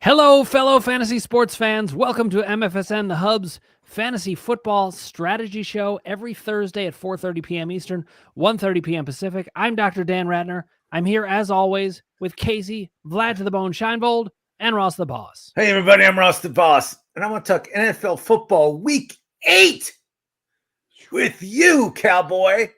Hello, fellow fantasy sports fans. Welcome to MFSN, the Hub's fantasy football strategy show every Thursday at 4:30 p.m. Eastern, 1:30 p.m. Pacific. I'm Dr. Dan Ratner. I'm here, as always, with Kasey, Vlad to the Bone Scheinbold, and Ross the Boss. Hey, everybody, I'm Ross the Boss, and I want to talk NFL football Week 8 with you, cowboy.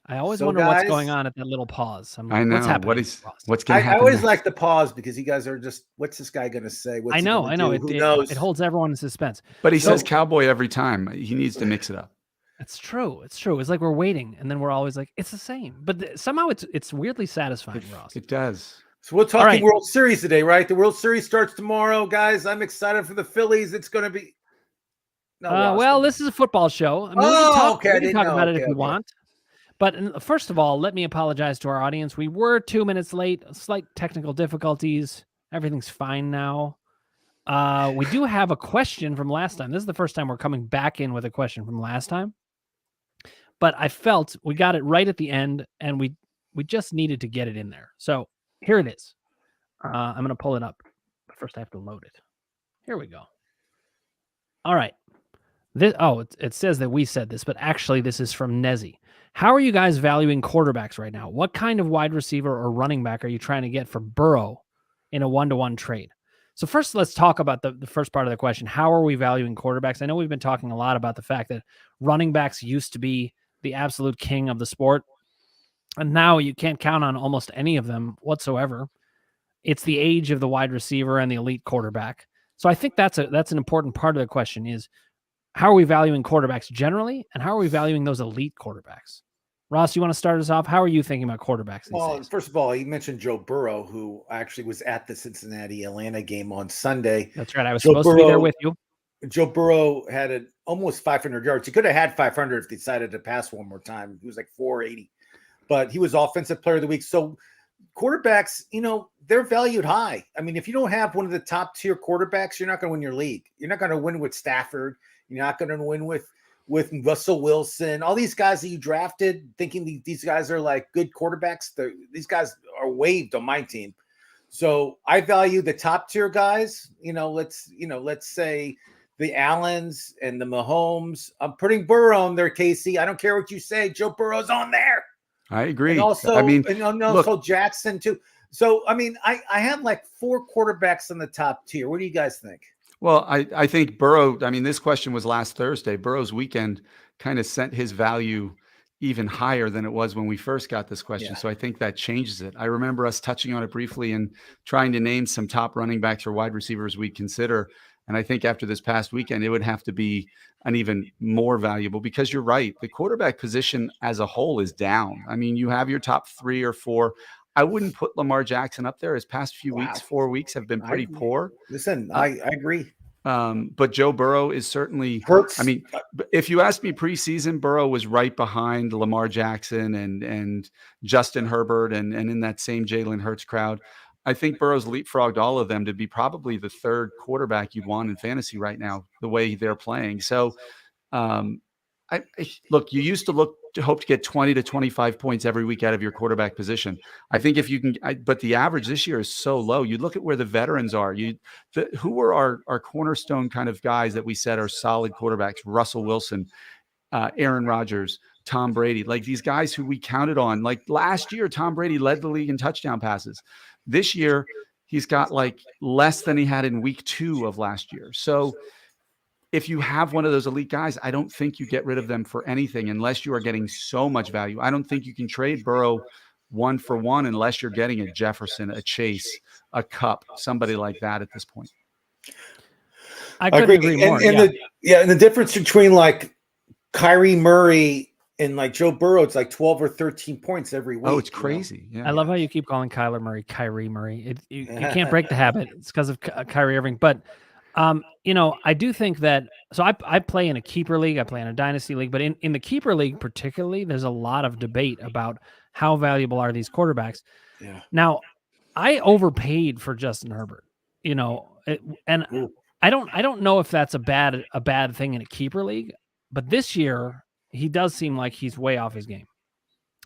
I always wonder what's going on at that little pause. I'm like, I know. what's happening? What's going to happen? I always next? like the pause because you guys are just, what's this guy going to say? What's I know. Who knows? It holds everyone in suspense. But he says cowboy every time. He needs to mix it up. It's true. It's true. It's like we're waiting, and then we're always like, it's the same. But somehow it's weirdly satisfying, Ross. It does. So we'll talk World Series today, right? The World Series starts tomorrow, guys. I'm excited for the Phillies. It's going to be. No, this is a football show. I mean, we can talk about it if you want. But first of all, let me apologize to our audience. We were 2 minutes late, slight technical difficulties. Everything's fine now. We do have a question from last time. This is the first time we're coming back in with a question from last time. But I felt we got it right at the end, and we just needed to get it in there. So here it is. I'm going to pull it up. But first, I have to load it. Here we go. All right. It says that we said this, but actually this is from Nezzy. How are you guys valuing quarterbacks right now? What kind of wide receiver or running back are you trying to get for Burrow in a 1-to-1 trade? So first, let's talk about the first part of the question. How are we valuing quarterbacks? I know we've been talking a lot about the fact that running backs used to be the absolute king of the sport, and now you can't count on almost any of them whatsoever. It's the age of the wide receiver and the elite quarterback. So I think that's an important part of the question is, how are we valuing quarterbacks generally, and how are we valuing those elite quarterbacks? Ross, you want to start us off? How are you thinking about quarterbacks these days? First of all, you mentioned Joe Burrow, who actually was at the Cincinnati-Atlanta game on Sunday. That's right. I was supposed to be there with you. Joe Burrow had almost 500 yards. He could have had 500 if he decided to pass one more time. He was like 480. But he was Offensive Player of the Week. So quarterbacks, they're valued high. I mean, if you don't have one of the top-tier quarterbacks, you're not going to win your league. You're not going to win with Stafford. You're not going to win with Russell Wilson. All these guys that you drafted thinking these guys are like good quarterbacks, these guys are waived on my team. So I value the top-tier guys. Let's say the Allens and the Mahomes. I'm putting Burrow on there, Kasey. I don't care what you say. Joe Burrow's on there. I agree. And also, also Jackson too. So, I have like 4 quarterbacks on the top tier. What do you guys think? Well, I think Burrow, this question was last Thursday. Burrow's weekend kind of sent his value even higher than it was when we first got this question. Yeah. So I think that changes it. I remember us touching on it briefly and trying to name some top running backs or wide receivers we'd consider. And I think after this past weekend, it would have to be an even more valuable, because you're right. The quarterback position as a whole is down. You have your top 3 or 4. I wouldn't put Lamar Jackson up there. His past few weeks, 4 weeks, have been pretty poor. Listen, I agree. But Joe Burrow is certainly hurts. If you asked me preseason, Burrow was right behind Lamar Jackson and Justin Herbert and in that same Jalen Hurts crowd. I think Burrow's leapfrogged all of them to be probably the 3rd quarterback you'd want in fantasy right now, the way they're playing. So, look, you used to hope to get 20 to 25 points every week out of your quarterback position. I think if you can, but the average this year is so low. You look at where the veterans are. Who are our cornerstone kind of guys that we said are solid quarterbacks? Russell Wilson, Aaron Rodgers, Tom Brady, like these guys who we counted on. Like last year, Tom Brady led the league in touchdown passes. This year, he's got like less than he had in week 2 of last year. So if you have one of those elite guys, I don't think you get rid of them for anything unless you are getting so much value. I don't think you can trade Burrow 1 for 1 unless you're getting a Jefferson, a Chase, a Cup, somebody like that at this point. I couldn't agree more. And the difference between like Kyrie Murray and like Joe Burrow, it's like 12 or 13 points every week. Oh, it's crazy. Yeah. I love how you keep calling Kyler Murray Kyrie Murray. You can't break the habit. It's because of Kyrie Irving. But, I do think that – so I play in a keeper league. I play in a dynasty league. But in the keeper league particularly, there's a lot of debate about how valuable are these quarterbacks. Yeah. Now, I overpaid for Justin Herbert, and I don't know if that's a bad thing in a keeper league. But this year – he does seem like he's way off his game.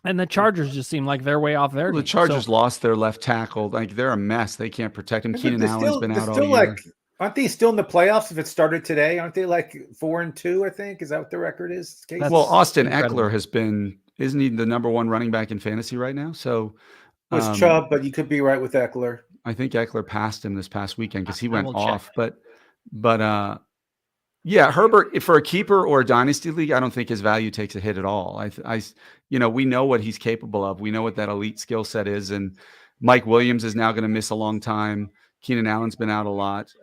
And the Chargers just seem like they're way off their The Chargers lost their left tackle. Like, they're a mess. They can't protect him. Keenan Allen's been out all year. Aren't they still in the playoffs if it started today? Aren't they like 4-2, I think? Is that what the record is? Well, Austin Eckler isn't he the number 1 running back in fantasy right now? So it was Chubb, but you could be right with Eckler. I think Eckler passed him this past weekend because he went off. But yeah, Herbert, for a keeper or a dynasty league, I don't think his value takes a hit at all. We know what he's capable of. We know what that elite skill set is. And Mike Williams is now going to miss a long time. Keenan Allen's been out a lot.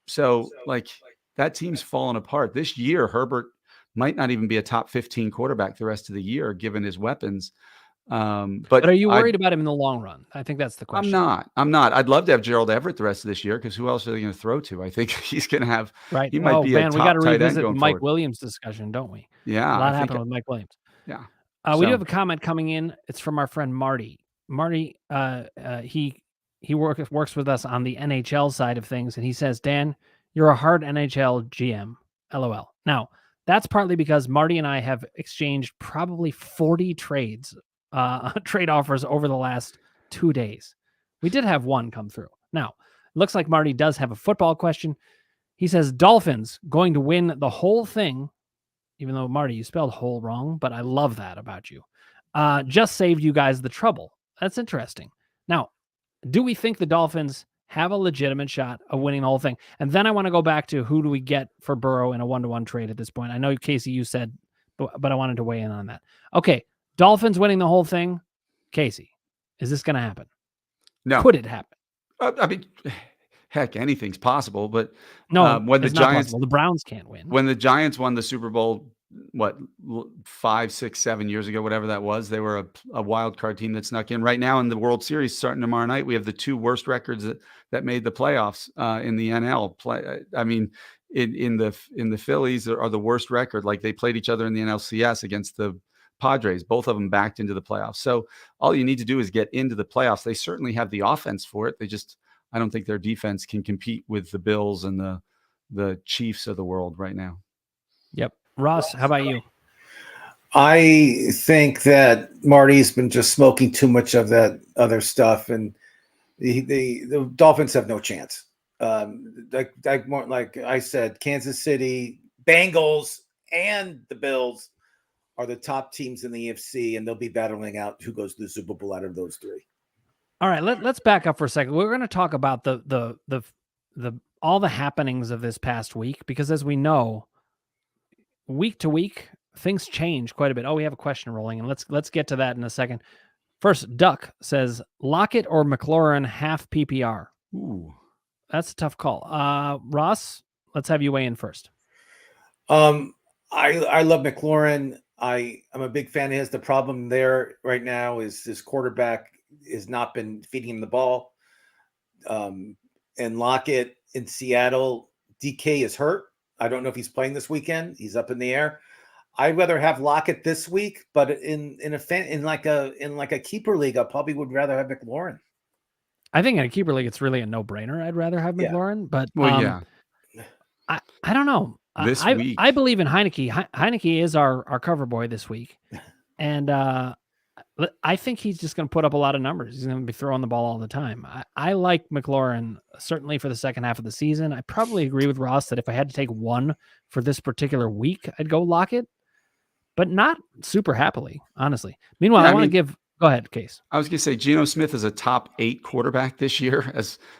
So like, that team's fallen apart. This year, Herbert might not even be a top 15 quarterback the rest of the year, given his weapons. But are you worried about him in the long run? I think that's the question. I'm not. I'd love to have Gerald Everett the rest of this year, because who else are they going to throw to? I think he's going to have. Right. He might be a top we got to revisit the Mike Williams discussion, don't we? Yeah. A lot happened with Mike Williams. Yeah. We do have a comment coming in. It's from our friend Marty. Marty, he works with us on the NHL side of things, and he says, Dan, you're a hard NHL GM. LOL. Now, that's partly because Marty and I have exchanged probably 40 trade offers over the last 2 days. We did have one come through. Now, it looks like Marty does have a football question. He says, Dolphins going to win the whole thing, even though, Marty, you spelled whole wrong, but I love that about you. Just saved you guys the trouble. That's interesting. Now, do we think the Dolphins have a legitimate shot of winning the whole thing? And then I want to go back to who do we get for Burrow in a 1-to-1 trade at this point. I know, Kasey, you said, but I wanted to weigh in on that. Okay, Dolphins winning the whole thing. Kasey, is this going to happen? No. Could it happen? I mean, heck, anything's possible. But no, when the Giants, the Browns can't win. When the Giants won the Super Bowl, 5, 6, 7 years ago, whatever that was, they were a wild card team that snuck in. Right now in the World Series, starting tomorrow night, we have the 2 worst records that made the playoffs in the NL. I mean, in the Phillies are the worst record. Like, they played each other in the NLCS against the Padres, both of them backed into the playoffs. So all you need to do is get into the playoffs. They certainly have the offense for it. I don't think their defense can compete with the Bills and the Chiefs of the world right now. Yep. Ross, how about you? I think that Marty's been just smoking too much of that other stuff, and the Dolphins have no chance. Like I said, Kansas City, Bengals, and the Bills are the top teams in the AFC, and they'll be battling out who goes to the Super Bowl out of those 3. All right, let's back up for a second. We're going to talk about the all the happenings of this past week, because as we know, week to week, things change quite a bit. Oh, we have a question rolling, and let's get to that in a second. First, Duck says, Lockett or McLaurin half PPR. Ooh, that's a tough call. Ross, let's have you weigh in first. I love McLaurin. I'm a big fan of his. The problem there right now is his quarterback has not been feeding him the ball. And Lockett in Seattle, DK is hurt. I don't know if he's playing this weekend. He's up in the air. I'd rather have Lockett this week, but in like a keeper league, I probably would rather have McLaurin. I think in a keeper league, it's really a no-brainer. I'd rather have McLaurin, but I don't know. This week, I believe in Heineke. Heineke is our cover boy this week, and I think he's just going to put up a lot of numbers. He's going to be throwing the ball all the time. I like McLaurin certainly for the second half of the season. I probably agree with Ross that if I had to take one for this particular week, I'd go Lockett, but not super happily, honestly. Meanwhile, I want to give. Go ahead, Case. I was going to say Geno Smith is a top 8 quarterback this year.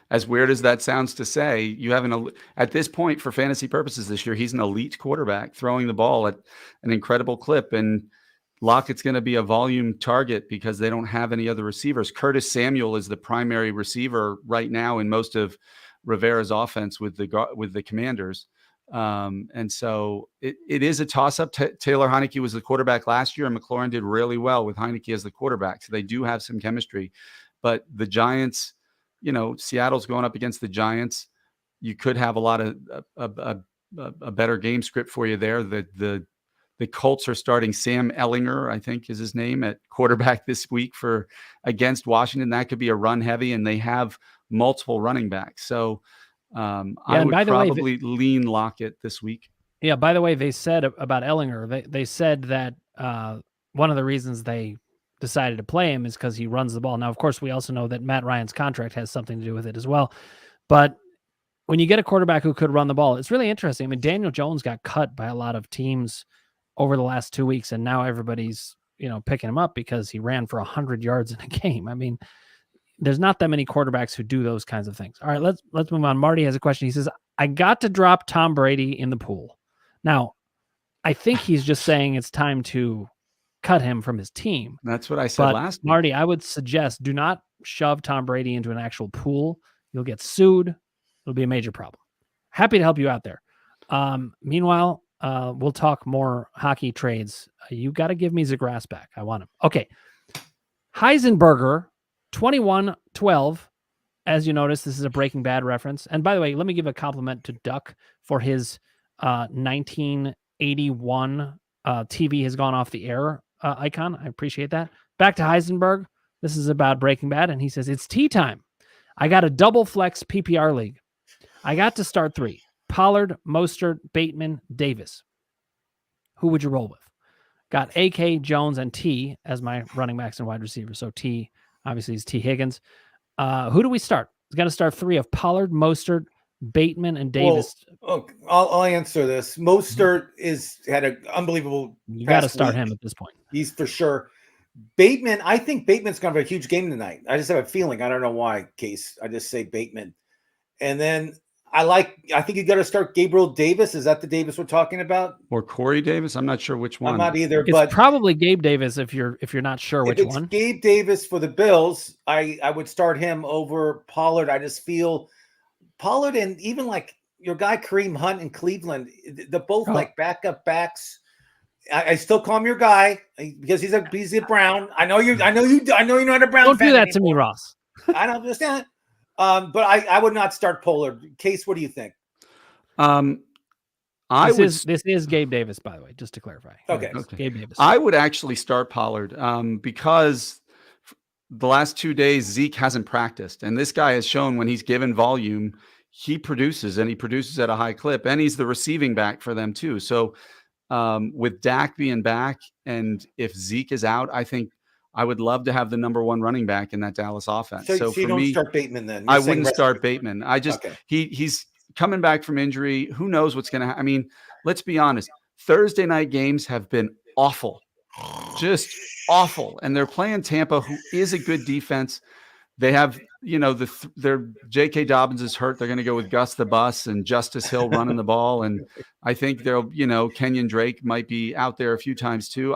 As weird as that sounds to say, you have at this point for fantasy purposes this year, he's an elite quarterback throwing the ball at an incredible clip. And Lockett's going to be a volume target because they don't have any other receivers. Curtis Samuel is the primary receiver right now in most of Rivera's offense with the Commanders. And so it is a toss-up. Taylor Heineke was the quarterback last year, and McLaurin did really well with Heineke as the quarterback. So they do have some chemistry. But the Giants, Seattle's going up against the Giants. You could have a lot of a better game script for you there. The Colts are starting Sam Ellinger, I think is his name, at quarterback this week against Washington. That could be a run heavy, and they have multiple running backs. So I would probably lean Lockett this week. Yeah, by the way, they said about Ellinger, they said that one of the reasons they decided to play him is because he runs the ball. Now, of course, we also know that Matt Ryan's contract has something to do with it as well. But when you get a quarterback who could run the ball, it's really interesting. I mean, Daniel Jones got cut by a lot of teams over the last 2 weeks, and now everybody's, picking him up because he ran for 100 yards in a game. I mean, there's not that many quarterbacks who do those kinds of things. All right, let's move on. Marty has a question. He says, I got to drop Tom Brady in the pool. Now, I think he's just saying it's time to cut him from his team. That's what I said last week. Marty, I would suggest do not shove Tom Brady into an actual pool. You'll get sued. It'll be a major problem. Happy to help you out there. Meanwhile, we'll talk more hockey trades. You got to give me Zegras back. I want him. Okay. Heisenberger, 21-12. As you notice, this is a Breaking Bad reference. And by the way, let me give a compliment to Duck for his 1981 TV has gone off the air icon. I appreciate that. Back to Heisenberg. This is about Breaking Bad. And he says, it's tea time. I got a double flex PPR league. I got to start 3. Pollard, Mostert, Bateman, Davis. Who would you roll with? Got AK, Jones, and T as my running backs and wide receivers. So T, obviously, is T. Higgins. Who do we start? We've got to start 3 of Pollard, Mostert, Bateman, and Davis. Well, I'll answer this. Mostert had an unbelievable. You got to start him at this point. He's for sure. Bateman, I think Bateman's going to have a huge game tonight. I just have a feeling. I don't know why, Case. I just say Bateman. And then I think you got to start Gabriel Davis. Is that the Davis we're talking about? Or Corey Davis? I'm not sure which one. I'm not either. It's probably Gabe Davis if you're not sure which one. Gabe Davis for the Bills, I would start him over Pollard. I just feel Pollard and even like your guy Kareem Hunt in Cleveland, they're both like backup backs. I still call him your guy because he's a Brown. I know you're not a Brown. Don't fan do that anymore. to me, Ross. I don't understand. But I would not start Pollard. Case, what do you think? This is Gabe Davis, by the way, just to clarify. Okay. Gabe Davis. I would actually start Pollard because the last 2 days Zeke hasn't practiced, and this guy has shown when he's given volume, he produces, and he produces at a high clip, and he's the receiving back for them too. So with Dak being back, and if Zeke is out, I think I would love to have the number 1 running back in that Dallas offense. So you don't start Bateman then? I wouldn't start Bateman. I just he's coming back from injury. Who knows what's going to happen? I mean, let's be honest. Thursday night games have been awful, just awful. And they're playing Tampa, who is a good defense. They have, their J.K. Dobbins is hurt. They're going to go with Gus the Bus and Justice Hill running the ball. And I think Kenyon Drake might be out there a few times too.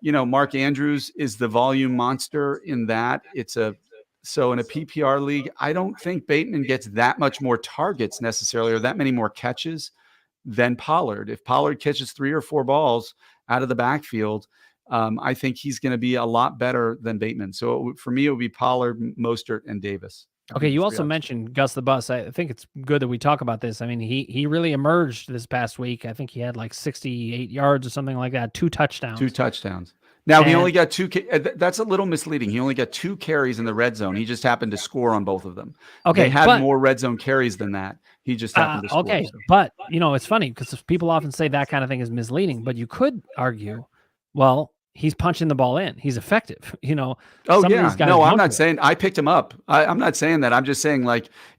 Mark Andrews is the volume monster in that. So in a PPR league, I don't think Bateman gets that much more targets necessarily or that many more catches than Pollard. If Pollard catches 3 or 4 balls out of the backfield, I think he's going to be a lot better than Bateman. So for me, it would be Pollard, Mostert, and Davis. Okay, you also mentioned Gus the Bus. I think it's good that we talk about this. I mean, he really emerged this past week. I think he had like 68 yards or something like that, 2 touchdowns. 2 touchdowns. Now, he only got 2. That's a little misleading. He only got 2 carries in the red zone. He just happened to score on both of them. Okay, they had more red zone carries than that. He just happened to score. Okay, so. But, it's funny because people often say that kind of thing is misleading, but you could argue, well, he's punching the ball in. He's effective, Oh, yeah. No, I'm not saying I picked him up. I'm not saying that. I'm just saying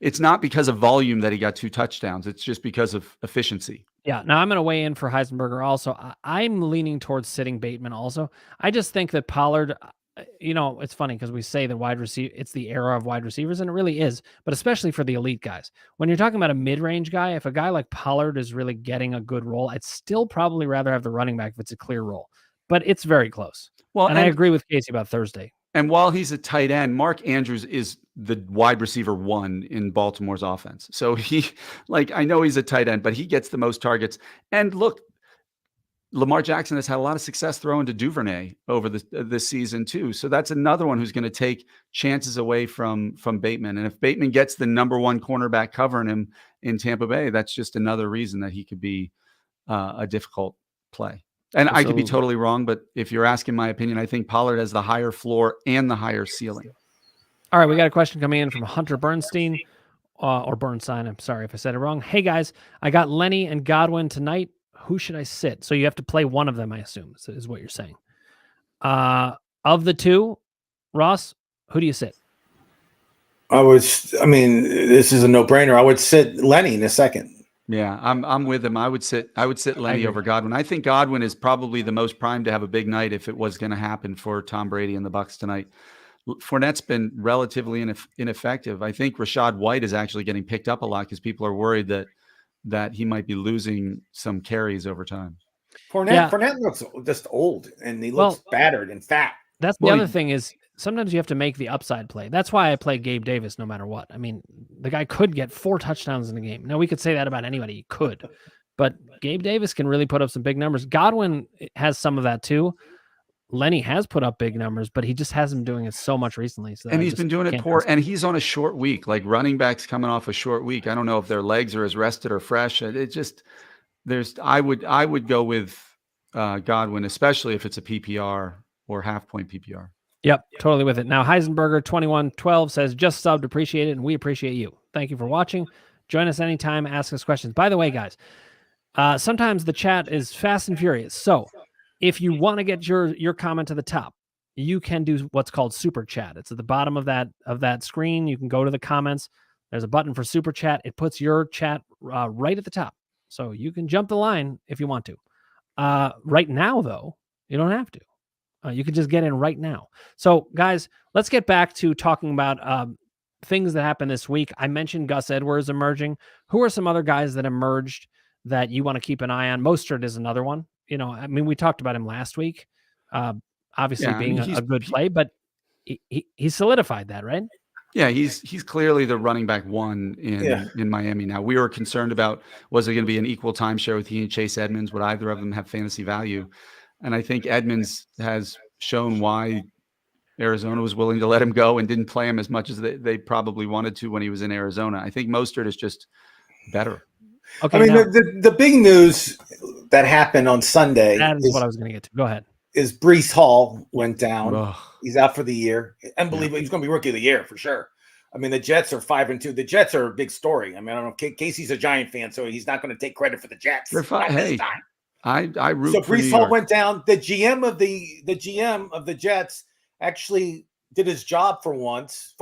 it's not because of volume that he got 2 touchdowns. It's just because of efficiency. Yeah. Now I'm going to weigh in for Heisenberger also. I'm leaning towards sitting Bateman also. I just think that Pollard, it's funny because we say that wide receiver, it's the era of wide receivers, and it really is, but especially for the elite guys. When you're talking about a mid-range guy, if a guy like Pollard is really getting a good role, I'd still probably rather have the running back if it's a clear role. But it's very close. Well, and I agree with Kasey about Thursday. And while he's a tight end, Mark Andrews is the wide receiver 1 in Baltimore's offense. So I know he's a tight end, but he gets the most targets. And look, Lamar Jackson has had a lot of success throwing to Duvernay over this season too. So that's another one who's going to take chances away from Bateman. And if Bateman gets the number 1 cornerback covering him in Tampa Bay, that's just another reason that he could be a difficult play. And I could be totally wrong, but if you're asking my opinion, I think Pollard has the higher floor and the higher ceiling. All right, we got a question coming in from Hunter Bernstein, or Bernstein. I'm sorry if I said it wrong. Hey, guys, I got Lenny and Godwin tonight. Who should I sit? So you have to play one of them, I assume, is what you're saying. Of the two, Ross, who do you sit? This is a no-brainer. I would sit Lenny in a second. Yeah, I'm with him. I would sit Lenny over Godwin. I think Godwin is probably the most primed to have a big night if it was going to happen for Tom Brady and the Bucs tonight. Fournette's been relatively ineffective. I think Rachaad White is actually getting picked up a lot because people are worried that he might be losing some carries over time. Fournette looks just old, and he looks battered and fat. That's the other thing is sometimes you have to make the upside play. That's why I play Gabe Davis no matter what. I mean, the guy could get 4 touchdowns in the game. Now, we could say that about anybody. He could. But Gabe Davis can really put up some big numbers. Godwin has some of that too. Lenny has put up big numbers, but he just hasn't been doing it so much recently. So and he's been doing it poor, and he's on a short week. Like running backs coming off a short week. I don't know if their legs are as rested or fresh. It just I would go with Godwin, especially if it's a PPR or half-point PPR. Yep, totally with it. Now, Heisenberger 2112 says, just subbed, appreciate it, and we appreciate you. Thank you for watching. Join us anytime, ask us questions. By the way, guys, sometimes the chat is fast and furious. So if you want to get your comment to the top, you can do what's called super chat. It's at the bottom of that screen. You can go to the comments. There's a button for super chat. It puts your chat right at the top. So you can jump the line if you want to. Right now, though, you don't have to. You can just get in right now. So, guys, let's get back to talking about things that happened this week. I mentioned Gus Edwards emerging. Who are some other guys that emerged that you want to keep an eye on? Mostert is another one. You know, I mean, we talked about him last week, obviously being a good play, but he solidified that, right? Yeah, he's clearly the running back one in Miami now. We were concerned about, was it going to be an equal timeshare with he and Chase Edmonds? Would either of them have fantasy value? And I think Edmonds has shown why Arizona was willing to let him go and didn't play him as much as they probably wanted to when he was in Arizona. I think Mostert is just better. Okay, I mean, the big news that happened on Sunday. That is what I was going to get to. Go ahead. Is Breece Hall went down. Ugh. He's out for the year. Unbelievable. Yeah. He's going to be rookie of the year for sure. I mean, the Jets are 5-2. The Jets are a big story. I mean, I don't know. Kasey's a Giant fan, so he's not going to take credit for the Jets. They're fine. Hey, I root so for Breece Hall went down. The GM of the Jets actually did his job for once,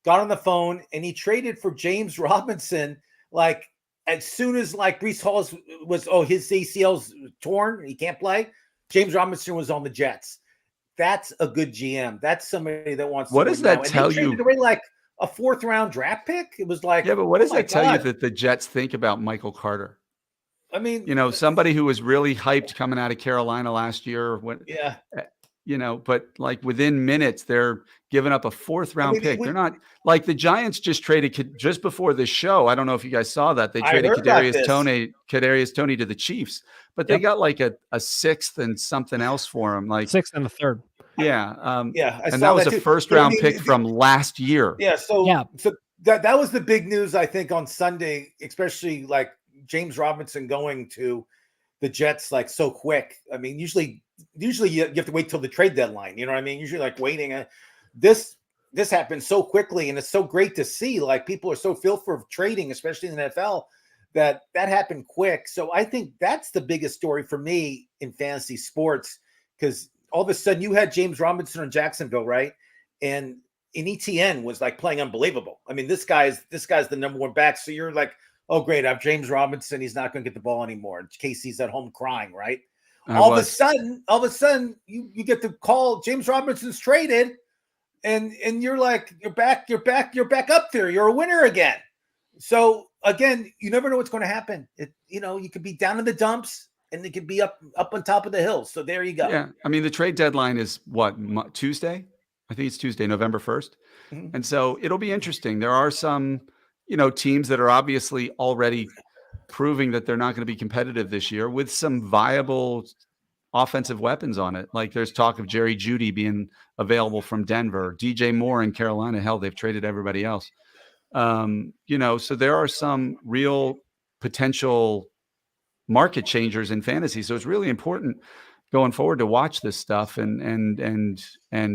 got on the phone, and he traded for James Robinson. Like as soon as Breece Hall was his ACL's torn, he can't play. James Robinson was on the Jets. That's a good GM. That's somebody that wants. What does that tell you? Away like a 4th round draft pick. It was like, yeah, but what does that tell you that the Jets think about Michael Carter? I mean, you know, somebody who was really hyped coming out of Carolina last year. You know, but like within minutes, they're giving up a 4th round pick. They're not like the Giants just traded just before this show. I don't know if you guys saw that. They traded Kadarius Toney to the Chiefs, but they got like a 6th and something else for him, like 6th and a 3rd. Yeah. And that was a 1st round pick from last year. Yeah. So that was the big news, I think, on Sunday, especially like James Robinson going to the Jets like so quick. I mean, usually you have to wait till the trade deadline. You know what I mean? Usually like waiting. This happened so quickly, and it's so great to see. Like people are so filled for trading, especially in the NFL, that happened quick. So I think that's the biggest story for me in fantasy sports, because all of a sudden you had James Robinson in Jacksonville, right? And ETN was like playing unbelievable. I mean, this guy's the number 1 back. So you're like, oh great, I have James Robinson. He's not going to get the ball anymore. Kasey's at home crying, right? All of a sudden, you get the call. James Robinson's traded, and you're like, you're back up there. You're a winner again. So again, you never know what's going to happen. You could be down in the dumps, and it could be up on top of the hill. So there you go. Yeah, I mean the trade deadline is what, Tuesday? I think it's Tuesday, November 1st, and so it'll be interesting. There are some, teams that are obviously already proving that they're not going to be competitive this year with some viable offensive weapons on it. Like there's talk of Jerry Jeudy being available from Denver, DJ Moore in Carolina. Hell, they've traded everybody else. So there are some real potential market changers in fantasy. So it's really important going forward to watch this stuff and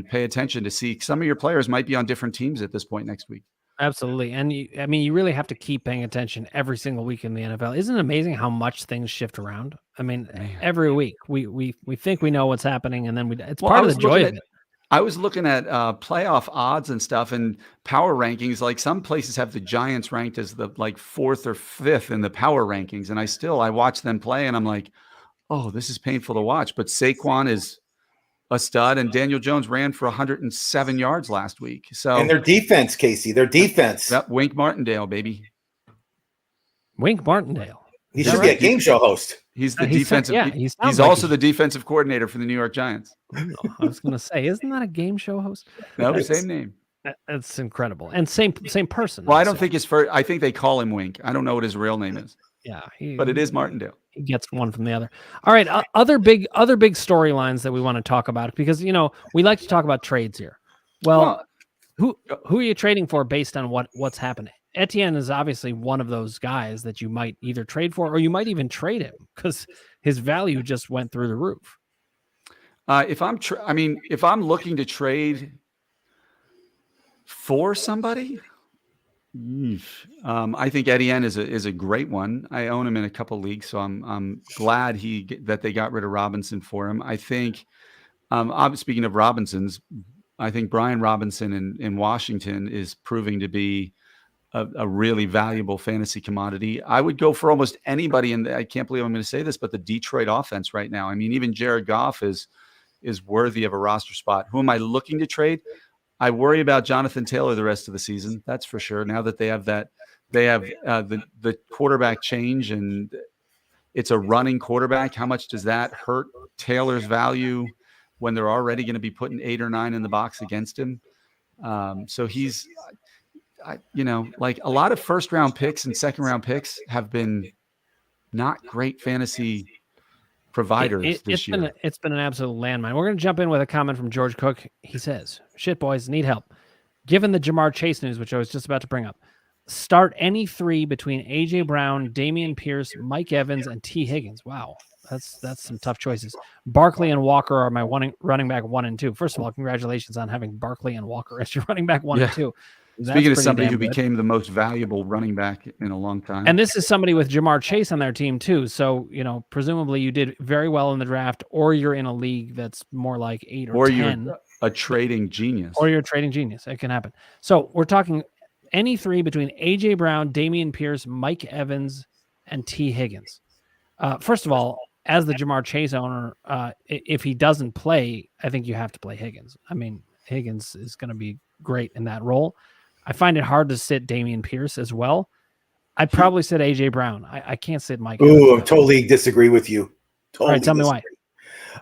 pay attention to see some of your players might be on different teams at this point next week. Absolutely. And you really have to keep paying attention every single week in the NFL. Isn't it amazing how much things shift around? I mean, every week we think we know what's happening, and then it's part of the joy of it. I was looking at playoff odds and stuff and power rankings. Like some places have the Giants ranked as the 4th or 5th in the power rankings. And I watch them play and I'm like, oh, this is painful to watch. But Saquon is a stud, and Daniel Jones ran for 107 yards last week. So, and their defense, Kasey, their defense. Yep, Wink Martindale, baby. Wink Martindale. He should be a game show host. He's the defensive. He's also the defensive coordinator for the New York Giants. I was going to say, isn't that a game show host? No, same name. That's incredible, and same person. Well, I don't think his first. I think they call him Wink. I don't know what his real name is. Yeah, but it is Martindale. He gets one from the other. All right, other big storylines that we want to talk about, because we like to talk about trades here. Well, who are you trading for based on what's happening? Etienne is obviously one of those guys that you might either trade for, or you might even trade him because his value just went through the roof. If I'm looking to trade for somebody, I think Etienne is a great one. I own him in a couple leagues, so I'm glad that they got rid of Robinson for him. I think, speaking of Robinsons, I think Brian Robinson in Washington is proving to be a really valuable fantasy commodity. I would go for almost anybody, and I can't believe I'm going to say this, but the Detroit offense right now. I mean, even Jared Goff is worthy of a roster spot. Who am I looking to trade? I worry about Jonathan Taylor the rest of the season. That's for sure. Now that they have the quarterback change and it's a running quarterback, how much does that hurt Taylor's value when they're already going to be putting 8 or 9 in the box against him? So he's, a lot of first round picks and second round picks have been not great fantasy providers this year. It's been an absolute landmine. We're going to jump in with a comment from George Cook. He says, shit, boys, need help. Given the Jamar Chase news, which I was just about to bring up, start any 3 between A.J. Brown, Dameon Pierce, Mike Evans, and T. Higgins. Wow, that's some tough choices. Barkley and Walker are my running back 1 and 2. First of all, congratulations on having Barkley and Walker as your running back 1 and 2. Speaking of somebody who became the most valuable running back in a long time. And this is somebody with Jamar Chase on their team too. So, presumably you did very well in the draft, or you're in a league that's more like 8 or 10. You're a trading genius. Or you're a trading genius. It can happen. So we're talking any 3 between A.J. Brown, Dameon Pierce, Mike Evans, and T. Higgins. First of all, as the Jamar Chase owner, if he doesn't play, I think you have to play Higgins. I mean, Higgins is going to be great in that role. I find it hard to sit Dameon Pierce as well. I'd probably sit A.J. Brown. I can't sit Mike. Ooh, I totally disagree with you. Totally. All right, tell me why.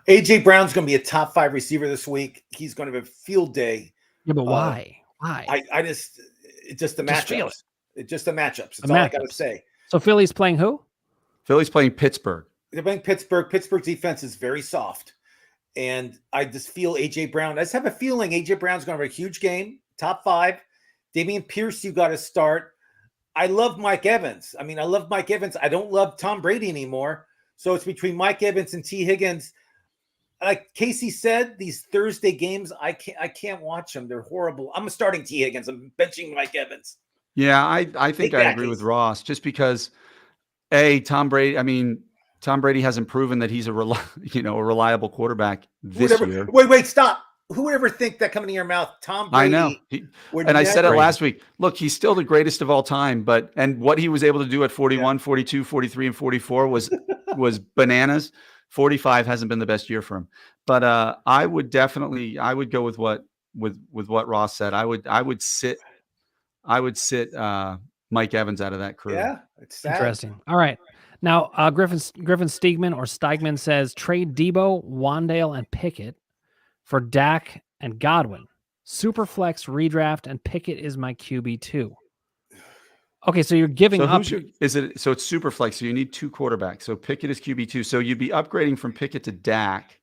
A.J. Brown's going to be a top 5 receiver this week. He's going to have a field day. Yeah, but why? Why? It's just the matchups. It's just the matchups. That's all I got to say. So Philly's playing who? Philly's playing Pittsburgh. They're playing Pittsburgh. Pittsburgh's defense is very soft. And I just feel A.J. Brown. I just have a feeling A.J. Brown's going to have a huge game, top 5. Dameon Pierce, you got to start. I love Mike Evans. I don't love Tom Brady anymore. So it's between Mike Evans and T. Higgins. Like Kasey said, these Thursday games, I can't watch them. They're horrible. I'm starting T. Higgins. I'm benching Mike Evans. Yeah, I think I agree with Ross, just because Tom Brady hasn't proven that he's a reliable quarterback this year. Wait, stop. Who would ever think that coming to your mouth? Tom Brady. I know. I said it last week. Look, he's still the greatest of all time, and what he was able to do at 41, 42, 43, and 44 was bananas. 45 hasn't been the best year for him. But I would go with what Ross said. I would sit Mike Evans out of that crew. Yeah, it's sad. Interesting. All right. Now, Griffin Steigman says trade Debo, Wandale, and Pickett for Dak and Godwin. Superflex redraft, and Pickett is my QB2. Okay, so you're giving up. So it's Superflex, so you need 2 quarterbacks. So Pickett is QB2. So you'd be upgrading from Pickett to Dak,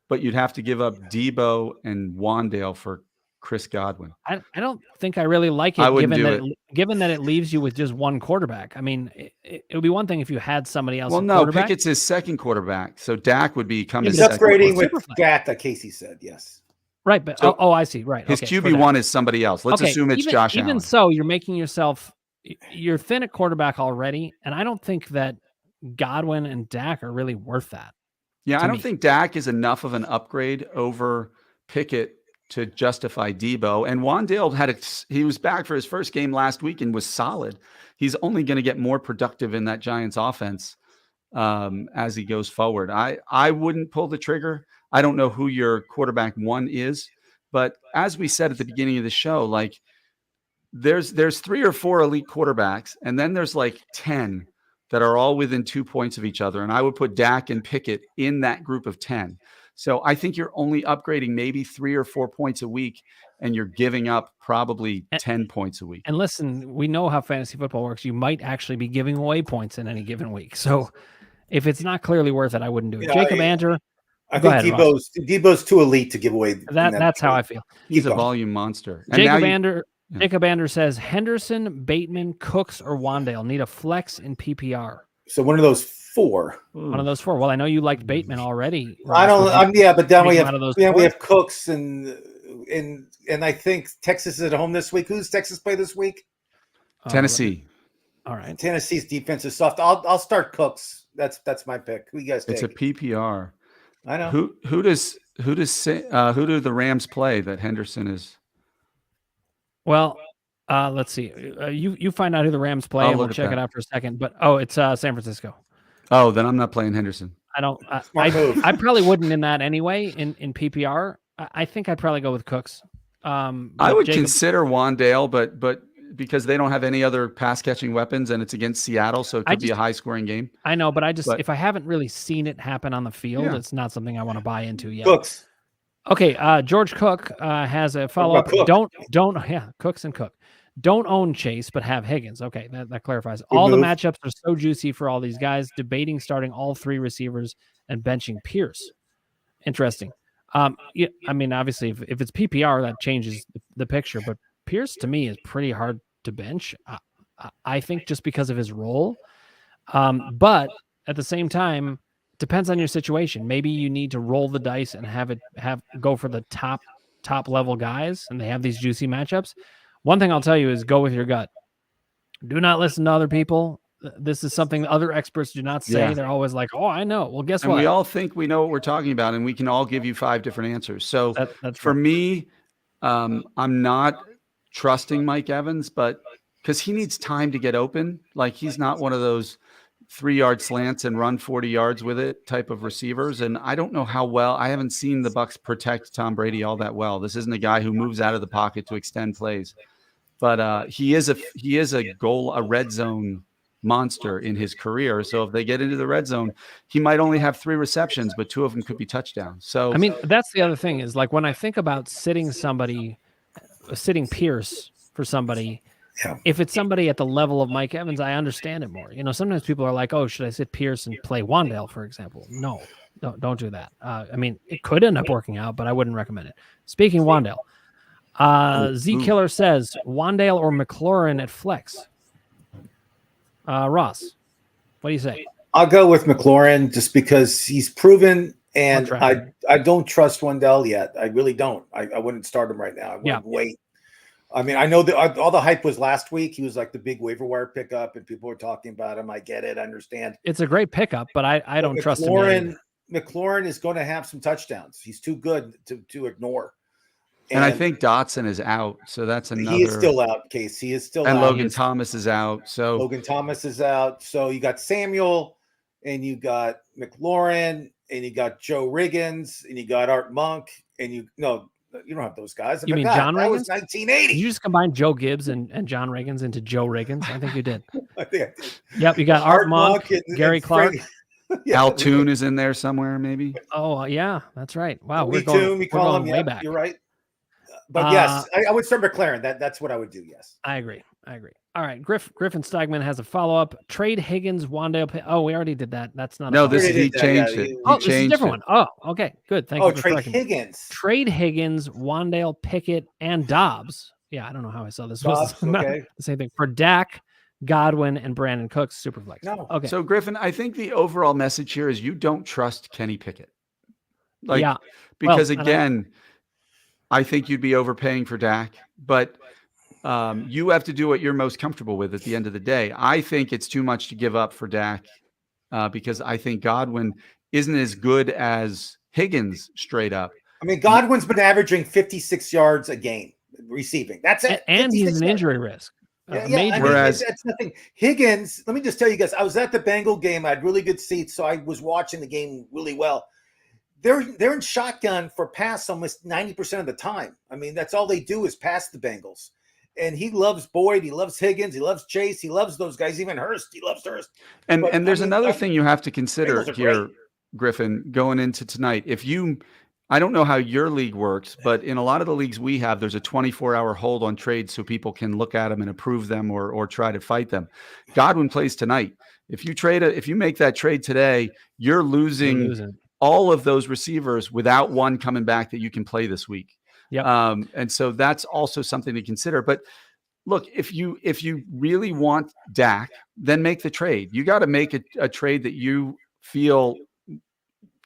but you'd have to give up Debo and Wandale for Chris Godwin. I don't think I really like it, given that it leaves you with just 1 quarterback. I mean, it would be one thing if you had somebody else. Well, no, Pickett's his second quarterback, so Dak would become his upgrading second with Dak, like Kasey said. Yes. Right, but so I see. Right, his QB1 is somebody else. Let's assume it's Josh Allen. Even so, you're making yourself. You're thin at quarterback already, and I don't think that Godwin and Dak are really worth that. Yeah, I don't think Dak is enough of an upgrade over Pickett to justify Debo. And Wan'Dale he was back for his first game last week and was solid. He's only going to get more productive in that Giants offense as he goes forward. I wouldn't pull the trigger. I don't know who your quarterback 1 is, but as we said at the beginning of the show, like there's 3 or 4 elite quarterbacks, and then there's like 10 that are all within 2 points of each other. And I would put Dak and Pickett in that group of 10. So I think you're only upgrading maybe 3 or 4 points a week, and you're giving up probably 10 points a week. And listen, we know how fantasy football works. You might actually be giving away points in any given week. So if it's not clearly worth it, I wouldn't do it. Jacob Ander. I think Debo's too elite to give away. That's how I feel. He's a volume monster. Jacob Ander says Henderson, Bateman, Cooks, or Wan'Dale need a flex in PPR. So one of those 4. One of those 4. Well, I know you liked Bateman already. I don't. But then we have Cooks and I think Texas is at home this week. Who's Texas play this week? Tennessee. All right. Tennessee's defense is soft. I'll start Cooks. That's my pick. Who you guys take? It's a PPR. I know. Who do the Rams play that Henderson is? Well, let's see. You find out who the Rams play, and we'll check it out for a second. But it's San Francisco. Oh, then I'm not playing Henderson. I probably wouldn't in that anyway. In PPR, I think I'd probably go with Cooks. I would consider Wan'Dale, but because they don't have any other pass catching weapons, and it's against Seattle, so it could be a high scoring game. I know, but if I haven't really seen it happen on the field, it's not something I want to buy into yet. Cooks. Okay, George Cook has a follow-up. Cooks and Cook. Don't own Chase, but have Higgins. Okay, that clarifies. All the matchups are so juicy for all these guys. Debating starting all 3 receivers and benching Pierce. Interesting. I mean, obviously, if it's PPR, that changes the picture. But Pierce, to me, is pretty hard to bench. I think just because of his role. But at the same time, depends on your situation. Maybe you need to roll the dice and go for the top level guys, and they have these juicy matchups. One thing I'll tell you is go with your gut. Do not listen to other people. This is something other experts do not say. Yeah. They're always like, "Oh, I know." Well, guess what? We all think we know what we're talking about, and we can all give you 5 different answers. So that's for me, I'm not trusting Mike Evans, but because he needs time to get open. Like he's not one of those 3-yard slants and run 40 yards with it type of receivers. And I don't know how well. I haven't seen the Bucs protect Tom Brady all that well. This isn't a guy who moves out of the pocket to extend plays, but he is a red zone monster in his career. So if they get into the red zone, he might only have 3 receptions, but 2 of them could be touchdowns. So I mean, that's the other thing is like when I think about sitting Pierce for somebody. Yeah. If it's somebody at the level of Mike Evans, I understand it more. You know, sometimes people are like, "Oh, should I sit Pierce and play Wan'Dale, for example?" No, don't do that. I mean, it could end up working out, but I wouldn't recommend it. Speaking of Wan'Dale, Z Killer says Wan'Dale or McLaurin at flex. Ross, what do you say? I'll go with McLaurin just because he's proven, and I don't trust Wan'Dale yet. I really don't. I wouldn't start him right now. I would wait. I mean, I know that all the hype was last week. He was like the big waiver wire pickup, and people were talking about him. I get it. I understand. It's a great pickup, but I don't trust him. McLaurin is going to have some touchdowns. He's too good to ignore. And I think Dotson is out, so that's another. He is still out, Kasey. He is still out. And Logan Thomas is out. So Logan Thomas is out. So you got Samuel, and you got McLaurin, and you got Joe Riggins, and you got Art Monk, and you don't have those guys. You mean John Riggins? That was 1980. Did you just combine Joe Gibbs and John Riggins into Joe Riggins? I think you did. I think I did. Yep, you got Art Monk, Gary Clark. Al Toon is in there somewhere, maybe. Oh, yeah, that's right. Wow, we're going way back. You're right. But yes, I would start McLaren. That's what I would do, yes. I agree. All right, Griffin Steigman has a follow-up. Trade Higgins, Wan'Dale. Oh, we already did that. That's not. No, he changed it. Oh, this is a different one. Oh, okay, good. Thank you for trade Higgins. Trade Higgins, Wan'Dale, Pickett, and Dobbs. Yeah, I don't know how I saw this. Was the same thing for Dak, Godwin, and Brandon Cooks, Superflex. No. Okay. So, Griffin, I think the overall message here is you don't trust Kenny Pickett. Because again, I think you'd be overpaying for Dak, but you have to do what you're most comfortable with at the end of the day. I think it's too much to give up for Dak because I think Godwin isn't as good as Higgins straight up. I mean, Godwin's been averaging 56 yards a game receiving. That's it. And he's an injury risk. Whereas that's nothing. Higgins, let me just tell you guys, I was at the Bengal game. I had really good seats, so I was watching the game really well. They're in shotgun for pass almost 90% of the time. I mean, that's all they do is pass the Bengals. And he loves Boyd. He loves Higgins. He loves Chase. He loves those guys. Even Hurst. He loves Hurst. And there's another thing you have to consider here, Griffin, going into tonight. I don't know how your league works, but in a lot of the leagues we have, there's a 24-hour hold on trades so people can look at them and approve them or try to fight them. Godwin plays tonight. If you make that trade today, you're losing all of those receivers without one coming back that you can play this week. Yeah. And so that's also something to consider. But look, if you really want Dak, then make the trade. You got to make a trade that you feel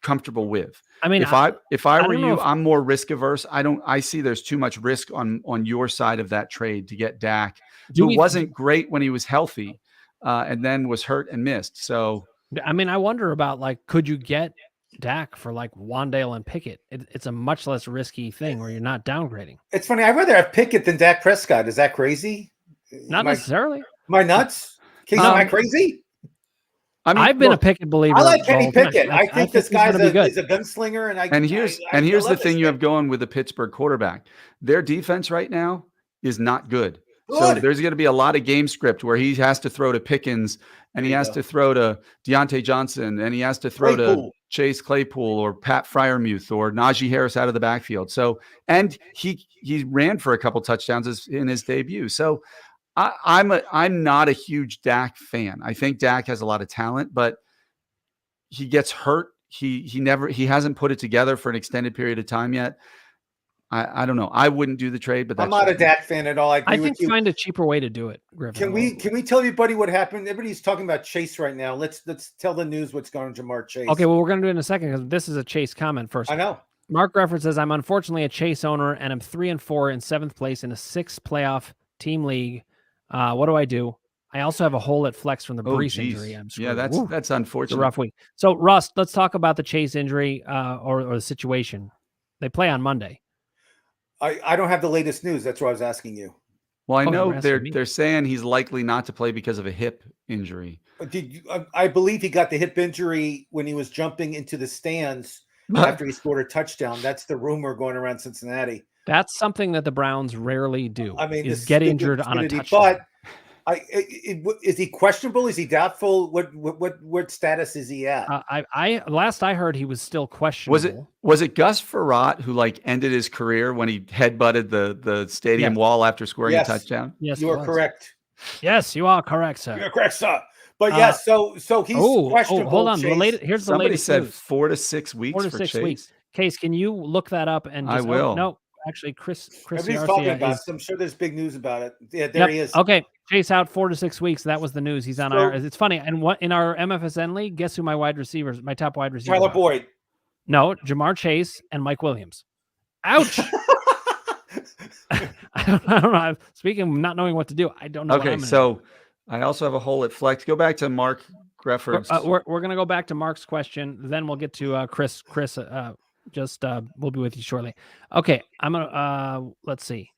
comfortable with. I mean, if I were you, I'm more risk averse. I see there's too much risk on your side of that trade to get Dak, who wasn't great when he was healthy, and then was hurt and missed. So, I mean, I wonder about could you get Dak for Wandale and Pickett? It's a much less risky thing where you're not downgrading. It's funny. I'd rather have Pickett than Dak Prescott. Is that crazy? Not necessarily. Am I nuts? Am I crazy? I mean, I've been a Pickett believer. I like Kenny Pickett. I think this guy's a gunslinger. And here's the thing you have going with the Pittsburgh quarterback. Their defense right now is not good. So there's going to be a lot of game script where he has to throw to Pickens and he has to throw to Deontay Johnson and he has to throw to Chase Claypool or Pat Freiermuth or Najee Harris out of the backfield. So, and he ran for a couple touchdowns in his debut. So I'm not a huge Dak fan. I think Dak has a lot of talent, but he gets hurt. He hasn't put it together for an extended period of time yet. I don't know. I wouldn't do the trade, but I'm not a Dak fan at all. I think find a cheaper way to do it, Griffin. Can we tell everybody what happened? Everybody's talking about Chase right now. Let's tell the news what's going on Jamar Chase. Okay, well, we're going to do it in a second because this is a Chase comment first. I know. Mark Grefford says, I'm unfortunately a Chase owner and I'm 3-4 in 7th place in a 6 playoff team league. What do I do? I also have a hole at flex from the Brees injury. I'm screwed. Yeah, that's unfortunate. It's a rough week. So, Russ, let's talk about the Chase injury or the situation. They play on Monday. I don't have the latest news. That's what I was asking you. Well, I know they're saying he's likely not to play because of a hip injury. I believe he got the hip injury when he was jumping into the stands after he scored a touchdown. That's the rumor going around Cincinnati. That's something that the Browns rarely do. I mean, is get injured on a touchdown. But is he questionable? Is he doubtful? What status is he at? Last I heard, he was still questionable. Was it Gus Frerotte who ended his career when he headbutted the stadium wall after scoring a touchdown? Yes, you are correct. Yes, you are correct, sir. You're correct, sir. But yes, so he's questionable. Hold on. Here's the Somebody latest said news. 4 to 6 weeks. 4 to 6 weeks. Case, can you look that up and just, I will. No, actually, Chris. Everybody's talking about it. I'm sure there's big news about it. Yeah, there he is. Okay, Chase out 4 to 6 weeks. That was the news. He's on IR. It's funny. And what in our MFSN league? Guess who my top wide receivers? Tyler Boyd. No, Jamar Chase and Mike Williams. Ouch. I don't know. Speaking of not knowing what to do, I don't know. Okay, so I also have a hole at flex. Go back to Mark Grefford's. We're gonna go back to Mark's question. Then we'll get to Chris. We'll be with you shortly. Okay, I'm gonna let's see.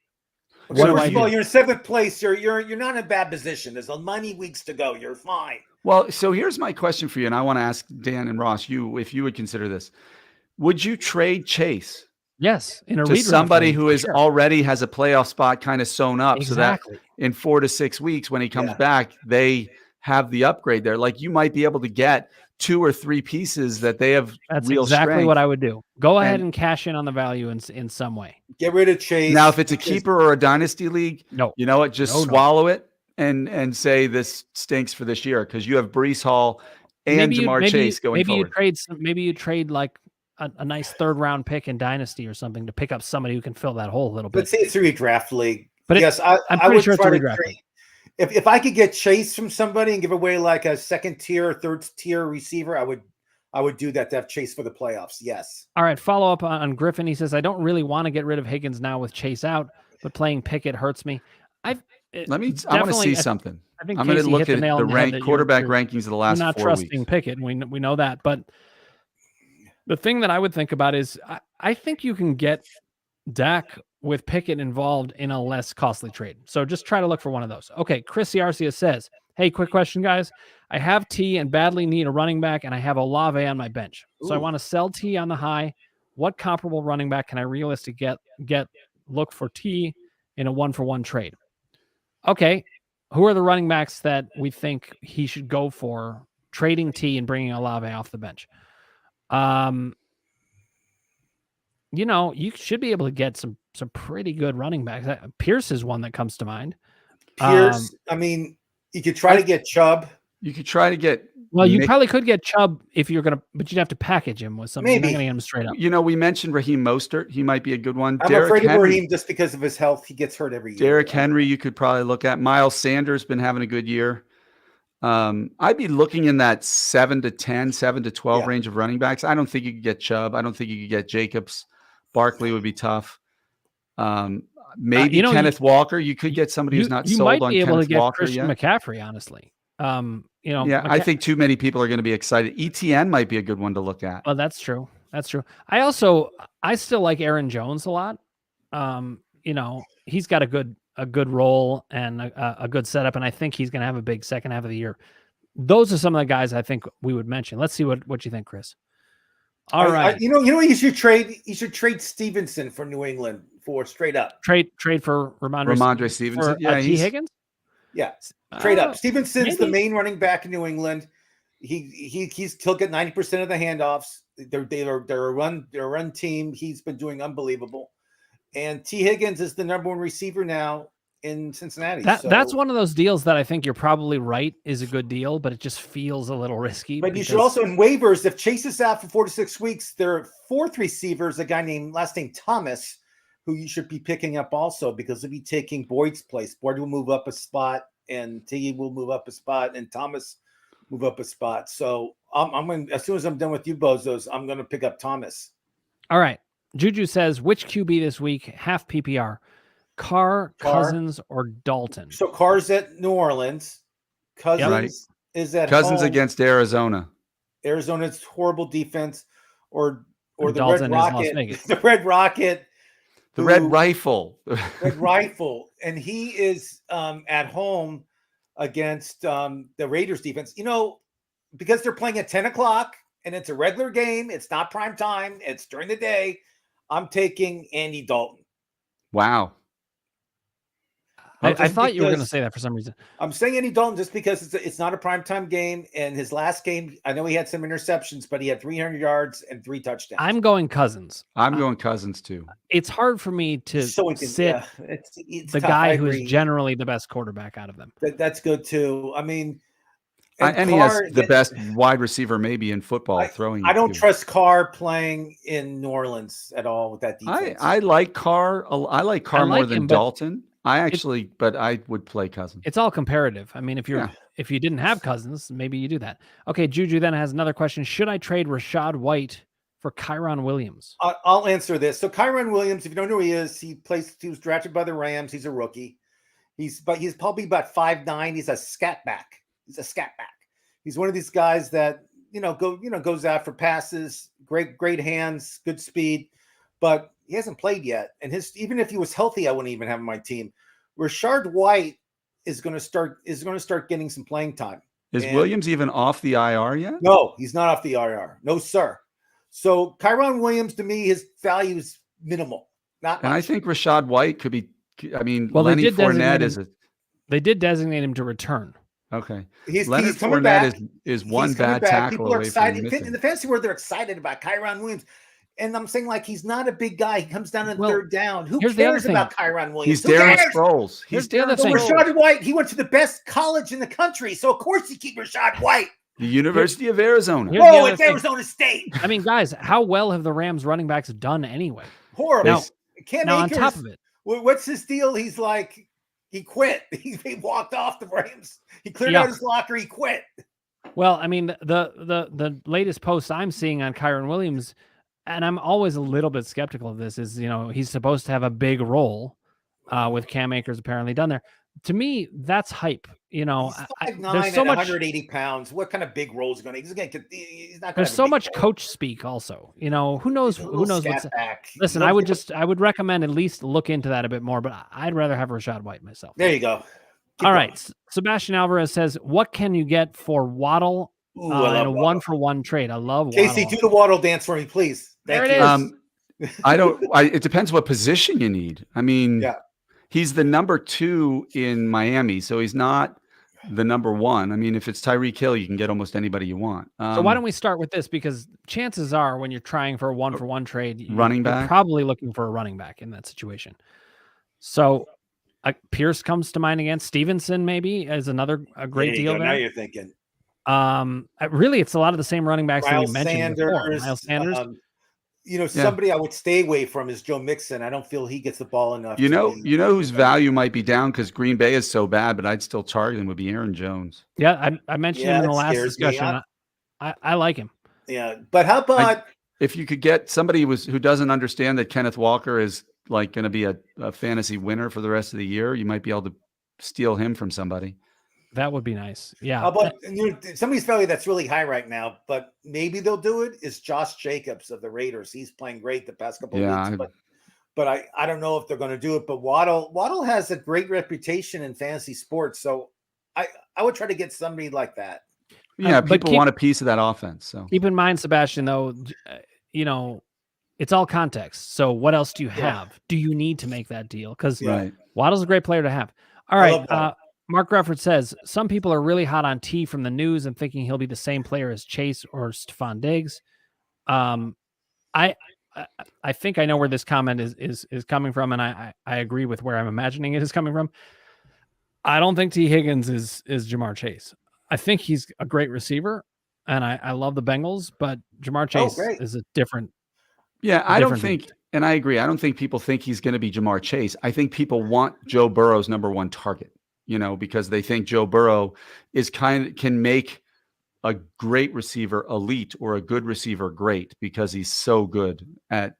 First of all, you're in 7th place. You're not in a bad position. There's many weeks to go. You're fine. Well, so here's my question for you, and I want to ask Dan and Ross, if you would consider this. Would you trade Chase? Yes, in a to somebody who already has a playoff spot kind of sewn up, so that in 4 to 6 weeks when he comes back, they have the upgrade there. Like you might be able to get 2 or 3 pieces that they have. That's real exactly strength. What I would do. Go ahead and cash in on the value in some way. Get rid of Chase. Now, if it's a keeper or a dynasty league, no, you know what? Just swallow it and say this stinks for this year because you have Breece Hall and Jamar Chase going forward. Maybe you trade like a nice 3rd round pick in dynasty or something to pick up somebody who can fill that hole a little bit. Let's say it's a redraft league. But yes, I'm I would sure try it's a to redraft trade. If I could get Chase from somebody and give away like a 2nd tier or 3rd tier receiver, I would I would do that to have Chase for the playoffs. Yes. All right. Follow up on Griffin. He says, I don't really want to get rid of Higgins now with Chase out, but playing Pickett hurts me. I want to see something. I think I'm going to look at the quarterback you're rankings of the last 4 weeks. You're not trusting Pickett. We know that. But the thing that I would think about is I think you can get Dak with Pickett involved in a less costly trade. So just try to look for one of those. Okay. Chris Ciarcia says, hey, quick question, guys. I have T and badly need a running back, and I have Olave on my bench. So I want to sell T on the high. What comparable running back can I realistically look for T in a 1-for-1 trade? Okay. Who are the running backs that we think he should go for trading T and bringing Olave off the bench? You should be able to get some pretty good running backs. Pierce is one that comes to mind. Pierce, you could try to get Chubb. You could try to get. Well, you probably could get Chubb if you're gonna, but you'd have to package him with something. Maybe. You're not gonna get him straight up. We mentioned Raheem Mostert. He might be a good one. I'm afraid of Raheem just because of his health. He gets hurt every year. Derrick Henry, you could probably look at. Miles Sanders been having a good year. I'd be looking in that 7 to 10, 7 to 12 range of running backs. I don't think you could get Chubb. I don't think you could get Jacobs. Barkley would be tough. Maybe Kenneth Walker. You could get somebody who's not sold on Kenneth Walker. You might be able to get Christian McCaffrey, honestly. I think too many people are going to be excited. ETN might be a good one to look at. Well, that's true. That's true. I still like Aaron Jones a lot. He's got a good role and a good setup, and I think he's going to have a big second half of the year. Those are some of the guys I think we would mention. Let's see what you think, Chris. All right. You should trade. You should trade Stevenson for New England for straight up. Trade for Ramondre Stevenson. T. Higgins. Yeah, trade up. Stevenson's the main running back in New England. He's still get 90% of the handoffs. They're a run team. He's been doing unbelievable. And T. Higgins is the number 1 receiver now in Cincinnati. That's one of those deals that I think you're probably right is a good deal, but it just feels a little risky. But you should also, in waivers, if Chase is out for 4 to 6 weeks, their 4th receiver is a guy last name Thomas, who you should be picking up also because he'll be taking Boyd's place. Boyd will move up a spot, and T will move up a spot, and Thomas move up a spot. So I'm going, as soon as I'm done with you bozos, I'm going to pick up Thomas. All right. Juju says, which QB this week, half PPR? Carr, Cousins, or Dalton? So Carr's at New Orleans. Cousins is at Cousins home against Arizona. Arizona's horrible defense, or the Dalton Red Rocket. The Red Rocket. The Red Rifle. Red Rifle. And he is at home against the Raiders defense. Because they're playing at 10 o'clock and it's a regular game. It's not prime time. It's during the day. I'm taking Andy Dalton. Wow. I thought you were going to say that for some reason. I'm saying Andy Dalton just because it's not a primetime game. And his last game, I know he had some interceptions, but he had 300 yards and 3 touchdowns. I'm going Cousins. I'm going Cousins too. It's hard for me to sit it's the tough, guy who's generally the best quarterback out of them. That's good too. And he has the best wide receiver maybe in football throwing. I don't trust Carr playing in New Orleans at all with that defense. I like Carr. I like Carr more than Dalton. But I would play Cousins. It's all comparative. If you didn't have Cousins, maybe you do that. Okay, Juju then has another question. Should I trade Rashad White for Kyron Williams? I'll answer this. So Kyron Williams, if you don't know who he is, he was drafted by the Rams. He's a rookie. He's probably about 5'9". He's a scat back. He's one of these guys that goes after passes, great hands, good speed, but he hasn't played yet. And even if he was healthy, I wouldn't even have him on my team. Rashad White is going to start getting some playing time. Is Williams even off the IR yet? No, he's not off the IR. No, sir. So Kyron Williams, to me, his value is minimal. Not much. I think Rashad White could be. Lenny Fournette They did designate him to return. Okay. Leonard Fournette is one bad tackle People are away excited. from In the fantasy world, they're excited about Kyron Williams. And I'm saying, he's not a big guy. He comes down in third down. Who cares about Kyron Williams? He's Darren Sproles. Here's the other thing. Rashad White, he went to the best college in the country. So, of course, you keep Rashad White. The University of Arizona. It's Arizona State. Guys, how well have the Rams running backs done anyway? Horrible. Now on top of it. What's his deal? He's like, he quit. He walked off the Rams. He cleared out his locker. He quit. Well, I mean, the latest post I'm seeing on Kyron Williams, and I'm always a little bit skeptical of this, is, he's supposed to have a big role with Cam Akers apparently done there. To me, that's hype. He's 5'9" there's so and much 180 pounds. What kind of big role is going to? He's not going to. There's so much coach speak also. Who knows? Who knows what's. Listen, I would recommend at least look into that a bit more, but I'd rather have Rachaad White myself. There you go. All right. Sebastian Alvarez says, what can you get for Waddle in a 1-for-1 trade? I love Waddle. Kasey, do the Waddle dance for me, please. There it is. It depends what position you need. I mean, he's the number 2 in Miami, so he's not the number 1. I mean, if it's Tyreek Hill, you can get almost anybody you want. So why don't we start with this? Because chances are when you're trying for a 1-for-1 trade, running back, you're probably looking for a running back in that situation. So Pierce comes to mind again. Stevenson maybe is a great deal there. Now you're thinking. Really, it's a lot of the same running backs that you mentioned before. Miles Sanders. Somebody I would stay away from is Joe Mixon. I don't feel he gets the ball enough. You know whose value might be down because Green Bay is so bad, but I'd still target him, would be Aaron Jones. Yeah, I mentioned him in the last discussion. I like him. Yeah, but how about if you could get somebody who doesn't understand that Kenneth Walker is like going to be a fantasy winner for the rest of the year, you might be able to steal him from somebody. That would be nice. Yeah. How about somebody's value that's really high right now, but maybe they'll do it, is Josh Jacobs of the Raiders. He's playing great the past couple of weeks, but I don't know if they're going to do it. But Waddle has a great reputation in fantasy sports, so I would try to get somebody like that. Yeah, people want a piece of that offense. So keep in mind, Sebastian, though, it's all context. So what else do you have? Do you need to make that deal? Because Waddle's a great player to have. All right. Mark Rufford says, some people are really hot on T from the news and thinking he'll be the same player as Chase or Stephon Diggs. I think I know where this comment is coming from, and I agree with where I'm imagining it is coming from. I don't think T. Higgins is Jamar Chase. I think he's a great receiver, and I love the Bengals, but Jamar Chase is a different. Yeah, I don't think, and I agree, I don't think people think he's going to be Jamar Chase. I think people want Joe Burrow's number 1 target. Because they think Joe Burrow can make a great receiver elite or a good receiver great because he's so good at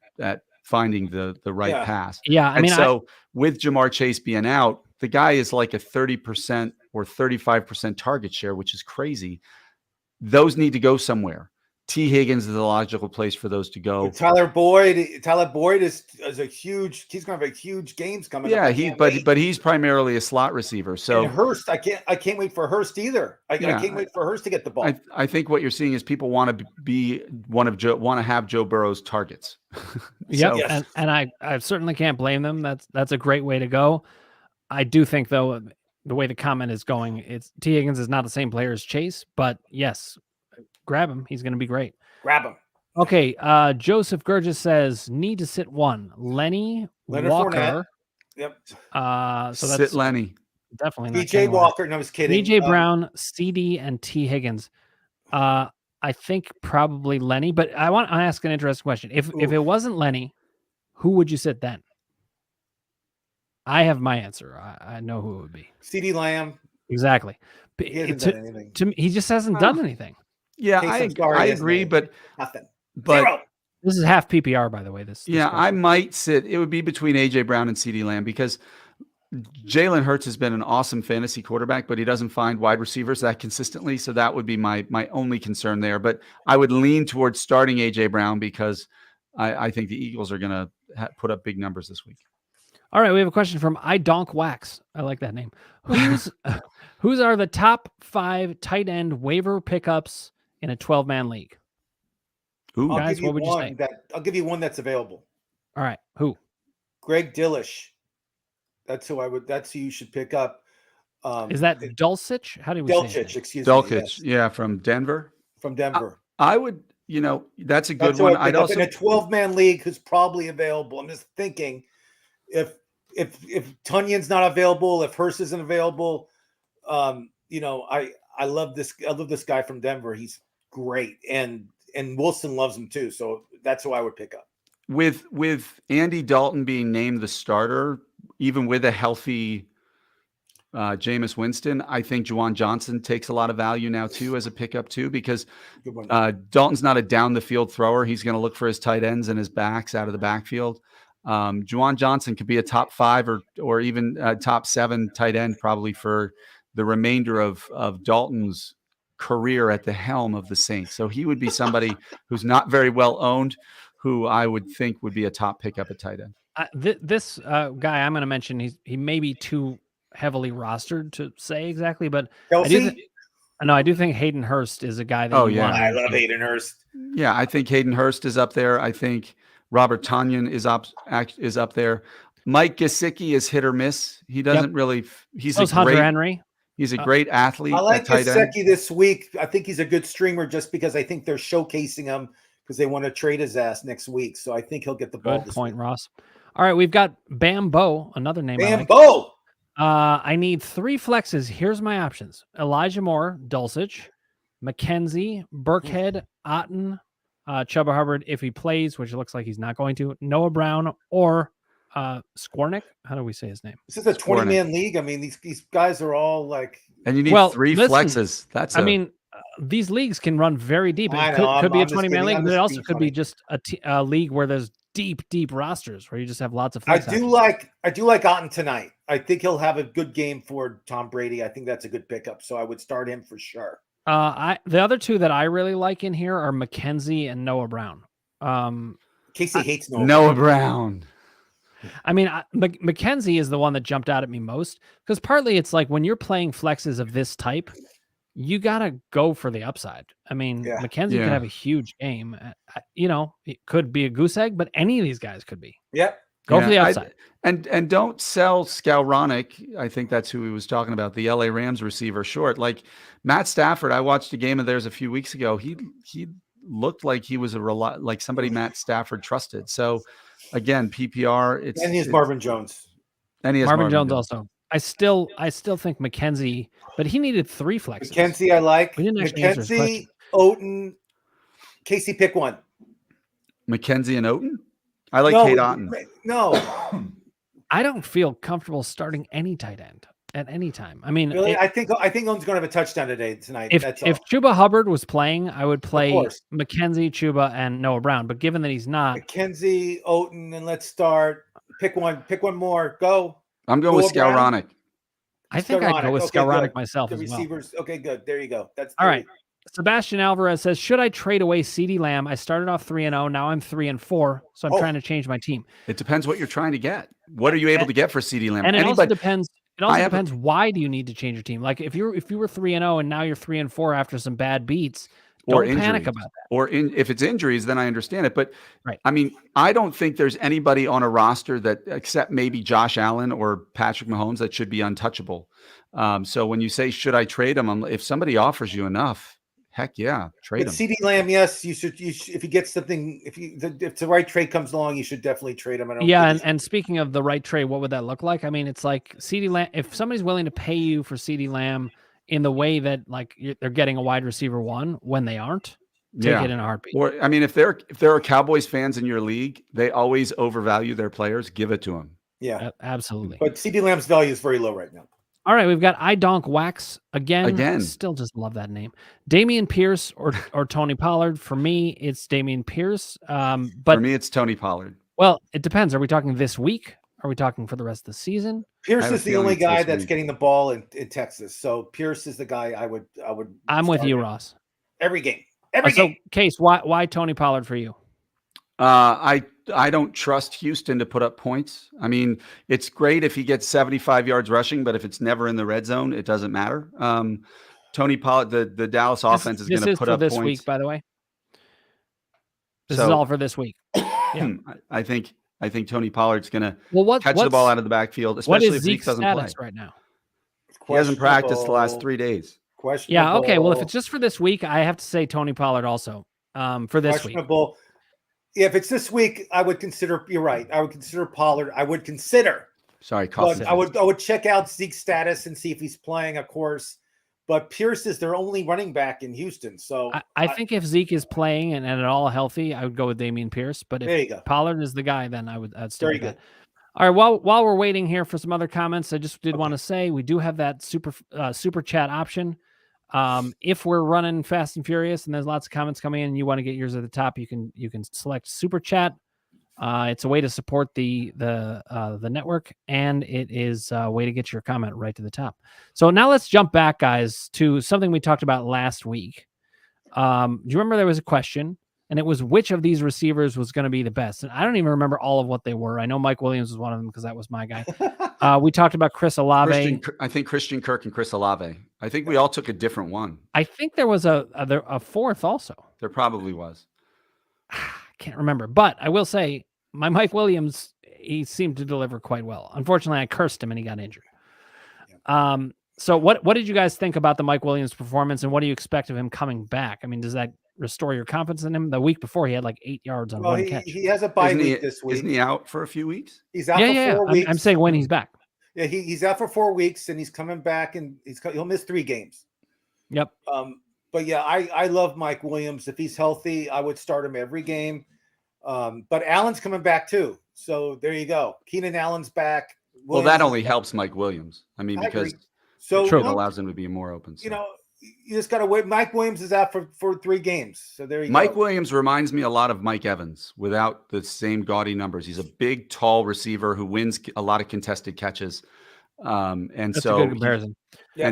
finding the right pass. Yeah. So with Jamar Chase being out, the guy is like a 30% or 35% target share, which is crazy. Those need to go somewhere. T. Higgins is the logical place for those to go. Tyler Boyd is a huge. He's going to have huge games coming. Yeah, but he's primarily a slot receiver. So and Hurst, I can't wait for Hurst either. I can't wait for Hurst to get the ball. I think what you're seeing is people want to have Joe Burrow's targets. Yeah, and I certainly can't blame them. That's a great way to go. I do think though the way the comment is going, it's T. Higgins is not the same player as Chase, but yes. Grab him. He's going to be great. Grab him. Okay. Joseph Gurgis says, need to sit one. Leonard Walker. Fournette. Yep. So that's sit Lenny. Definitely not. DJ Walker. No, I was kidding. DJ Brown, CD, and T. Higgins. I think probably Lenny, but I want to ask an interesting question. If it wasn't Lenny, who would you sit then? I have my answer. I know who it would be. CD Lamb. Exactly. He hasn't done anything. To me, he just hasn't done anything. Yeah, I agree, but nothing. But Zero. This is half PPR, by the way. This I might sit. It would be between AJ Brown and CeeDee Lamb because Jalen Hurts has been an awesome fantasy quarterback, but he doesn't find wide receivers that consistently. So that would be my only concern there. But I would lean towards starting AJ Brown because I think the Eagles are going to put up big numbers this week. All right, we have a question from iDonk Wax. I like that name. Whose are the top 5 tight end waiver pickups in a 12-man league? Ooh. Guys, what would you say? I'll give you one that's available. All right, who? Greg Dillish. That's who you should pick up. Is that Dulcich? How do we say it? Excuse me. Dulcich, yes. From Denver. From Denver. I would, that's a good one. I'd also in a 12-man league who's probably available. I'm just thinking if Tunyon's not available, if Hurst isn't available, I love this. I love this guy from Denver. He's great, and Wilson loves him too. So that's who I would pick up. With Andy Dalton being named the starter, even with a healthy Jameis Winston. I think Juwan Johnson takes a lot of value now too as a pickup too, because Dalton's not a down the field thrower. He's going to look for his tight ends and his backs out of the backfield. Juwan Johnson could be a top 5 or even a top 7 tight end probably for the remainder of Dalton's career at the helm of the Saints. So he would be somebody who's not very well owned, who I would think would be a top pickup at tight end. This guy I'm going to mention, he may be too heavily rostered to say exactly, but Kasey? I do think Hayden Hurst is a guy that I love Hayden Hurst. Yeah, I think Hayden Hurst is up there. I think Robert Tonyan is up there. Mike Gesicki is hit or miss. He doesn't really. Hunter Henry. He's a great athlete. I like Gesicki this week. I think he's a good streamer just because I think they're showcasing him because they want to trade his ass next week. So I think he'll get the ball. Good point, Ross. All right, we've got Bambo, another name. Bambo. I need 3 flexes. Here's my options: Elijah Moore, Dulcich, McKenzie, Burkhead, Otten, Chuba Hubbard if he plays, which it looks like he's not going to, Noah Brown, or Skornick. How do we say his name? This is a 20-man league. I mean, these guys are all like. And you need 3 flexes. These leagues can run very deep. It could be a 20-man league, but it also could be just a league where there's deep rosters where you just have lots of flex. I do like Otten tonight. I think he'll have a good game for Tom Brady. I think that's a good pickup. So I would start him for sure. The other 2 that I really like in here are McKenzie and Noah Brown. Kasey hates Noah Brown. I mean, McKenzie is the one that jumped out at me most because partly it's like when you're playing flexes of this type, you got to go for the upside. I mean, McKenzie could have a huge game. It could be a goose egg, but any of these guys could be. Yep. Go for the upside. And don't sell Skowronek. I think that's who he was talking about, the LA Rams receiver short. Like Matt Stafford, I watched a game of theirs a few weeks ago. He looked like he was like somebody Matt Stafford trusted. So again, PPR. And he has Marvin Jones. And he has Marvin Jones also. I still think McKenzie, but he needed 3 flexes. McKenzie, I like. We didn't actually answer his question. Oten, Kasey, pick one. McKenzie and Oten? I like Kate Otten. No. I don't feel comfortable starting any tight end at any time. I mean, really, I think Oten's going to have a touchdown tonight. If Chuba Hubbard was playing, I would play McKenzie, Chuba, and Noah Brown. But given that he's not, McKenzie, Oten, and let's start. Pick one more. Go. I'm going with Skowronek. I think I'd go with Skowronek myself as receivers. Well. Okay, good. There you go. That's all right. Sebastian Alvarez says, should I trade away CeeDee Lamb? I started off 3-0. Now I'm 3-4. So I'm trying to change my team. It depends what you're trying to get. What are you able to get for CeeDee Lamb? And it also depends. It also depends. Why do you need to change your team? Like if you were 3-0 and now you're 3-4 after some bad beats, don't panic about that. Or if it's injuries, then I understand it. But I mean, I don't think there's anybody on a roster that, except maybe Josh Allen or Patrick Mahomes, that should be untouchable. So when you say, should I trade him? If somebody offers you enough, heck yeah, trade him. CeeDee Lamb, yes, you should. If you get something, if the right trade comes along, you should definitely trade him. And speaking of the right trade, what would that look like? I mean, it's like CeeDee Lamb. If somebody's willing to pay you for CeeDee Lamb in the way that like they're getting a wide receiver 1 when they aren't, take it in a heartbeat. Or I mean, if there are Cowboys fans in your league, they always overvalue their players. Give it to them. Yeah, absolutely. But CeeDee Lamb's value is very low right now. All right, we've got iDonk Wax again. Still just love that name. Damian Pierce or Tony Pollard. For me, it's Damian Pierce. But for me, it's Tony Pollard. Well, it depends. Are we talking this week? Are we talking for the rest of the season? Pierce is the only guy that's getting the ball in Texas. So Pierce is the guy I would. I'm with you, Ross. Every game. Every game. So, Case, why Tony Pollard for you? I don't trust Houston to put up points. I mean, it's great if he gets 75 yards rushing, but if it's never in the red zone, it doesn't matter. Tony Pollard, the Dallas offense is going to put up this points. Week, by the way. This is all for this week. Yeah. I think Tony Pollard's going to catch the ball out of the backfield, especially if Zeke doesn't play right now. He hasn't practiced the last 3 days. Yeah. Okay. Well, if it's just for this week, I have to say Tony Pollard also for this week. Yeah, if it's this week, I would consider. You're right. I would consider Pollard. I would consider. Sorry, I would check out Zeke's status and see if he's playing, of course. But Pierce is their only running back in Houston. So I think if Zeke is playing and at all healthy, I would go with Damian Pierce. But if Pollard is the guy, then I'd still do that. All right. While we're waiting here for some other comments, I just did want to say we do have that super chat option. If we're running fast and furious and there's lots of comments coming in and you want to get yours at the top, you can select super chat. It's a way to support the network, and it is a way to get your comment right to the top. So now let's jump back, guys, to something we talked about last week. Do you remember there was a question, and it was which of these receivers was going to be the best? And I don't even remember all of what they were. I know Mike Williams was one of them because that was my guy. We talked about Chris Olave. I think Christian Kirk and Chris Olave. I think we all took a different one. I think there was a fourth also. There probably was. I can't remember, but I will say my Mike Williams, he seemed to deliver quite well. Unfortunately, I cursed him and he got injured. So what did you guys think about the Mike Williams performance, and what do you expect of him coming back? I mean, does that restore your confidence in him? The week before, he had like 8 yards on one catch. He has a bye week this week. Isn't he out for a few weeks? He's out for 4 weeks. I'm saying when he's back. Yeah, he's out for 4 weeks, and he's coming back, and he'll miss 3 games. Yep. But yeah, I love Mike Williams. If he's healthy, I would start him every game. But Allen's coming back too. So there you go. Keenan Allen's back. Well, that only helps Mike Williams. I mean, because it allows him to be more open. So. You know, you just got to wait. Mike Williams is out for 3 games. So there you go. Mike Williams reminds me a lot of Mike Evans without the same gaudy numbers. He's a big, tall receiver who wins a lot of contested catches. That's a good comparison.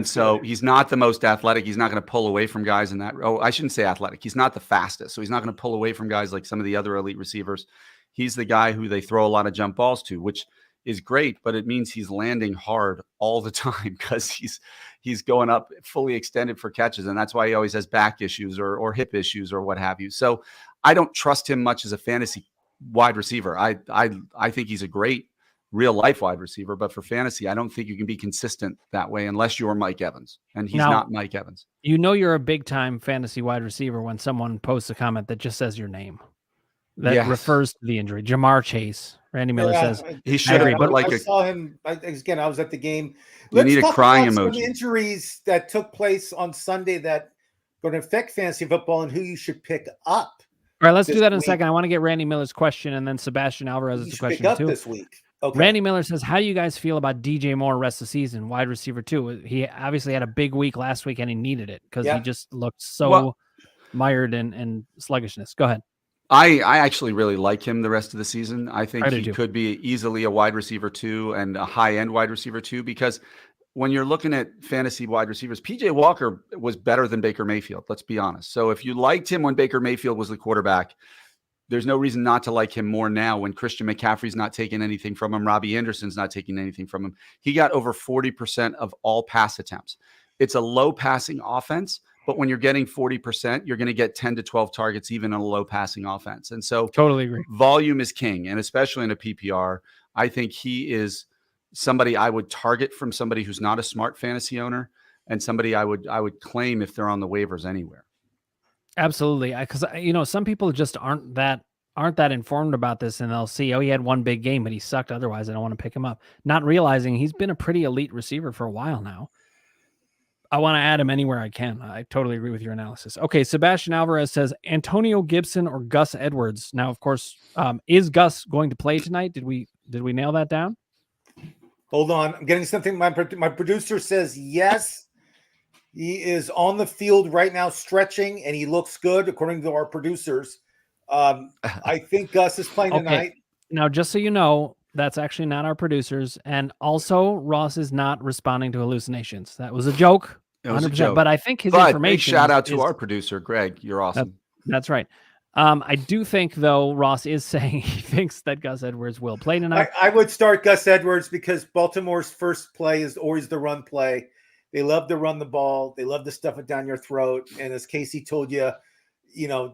So he's not the most athletic. He's not going to pull away from guys in that. Oh, I shouldn't say athletic. He's not the fastest. So he's not going to pull away from guys like some of the other elite receivers. He's the guy who they throw a lot of jump balls to, which is great, but it means he's landing hard all the time because he's going up fully extended for catches. And that's why he always has back issues or hip issues or what have you. So I don't trust him much as a fantasy wide receiver. I think he's a great real life wide receiver, but for fantasy, I don't think you can be consistent that way unless you're Mike Evans, and he's not Mike Evans. You know, you're a big time fantasy wide receiver when someone posts a comment that just says your name. That refers to the injury. Jamar Chase. Randy Miller says he should have. But I saw him again. I was at the game. You need a crying emoji. Some injuries that took place on Sunday that going to affect fantasy football and who you should pick up. All right, let's do that in a second. I want to get Randy Miller's question, and then Sebastian Alvarez's question pick up too. This week. Okay. Randy Miller says, "How do you guys feel about DJ Moore rest of the season, wide receiver too? He obviously had a big week last week, and he needed it because he just looked so mired in sluggishness." Go ahead. I actually really like him the rest of the season. I think he could be easily a wide receiver 2 and a high-end wide receiver 2 because when you're looking at fantasy wide receivers, PJ Walker was better than Baker Mayfield. Let's be honest. So if you liked him when Baker Mayfield was the quarterback, there's no reason not to like him more now when Christian McCaffrey's not taking anything from him. Robbie Anderson's not taking anything from him. He got over 40% of all pass attempts. It's a low passing offense, but when you're getting 40%, you're going to get 10 to 12 targets, even in a low passing offense. And so totally agree. Volume is king. And especially in a PPR, I think he is somebody I would target from somebody who's not a smart fantasy owner and somebody I would claim if they're on the waivers anywhere. Absolutely. Because, some people just aren't that informed about this, and they'll see, he had one big game, but he sucked. Otherwise, I don't want to pick him up. Not realizing he's been a pretty elite receiver for a while now. I want to add him anywhere I can. I totally agree with your analysis. Okay, Sebastian Alvarez says Antonio Gibson or Gus Edwards. Now, of course, is Gus going to play tonight? Did we nail that down? Hold on. I'm getting something. My producer says yes. He is on the field right now stretching, and he looks good, according to our producers. I think Gus is playing tonight. Now, just so you know, that's actually not our producers. And also, Ross is not responding to hallucinations. That was a joke. It was 100%. A joke. But I think his information. Big shout out to our producer, Greg. You're awesome. That's right. I do think, though, Ross is saying he thinks that Gus Edwards will play tonight. I would start Gus Edwards because Baltimore's first play is always the run play. They love to run the ball. They love to stuff it down your throat. And as Kasey told you,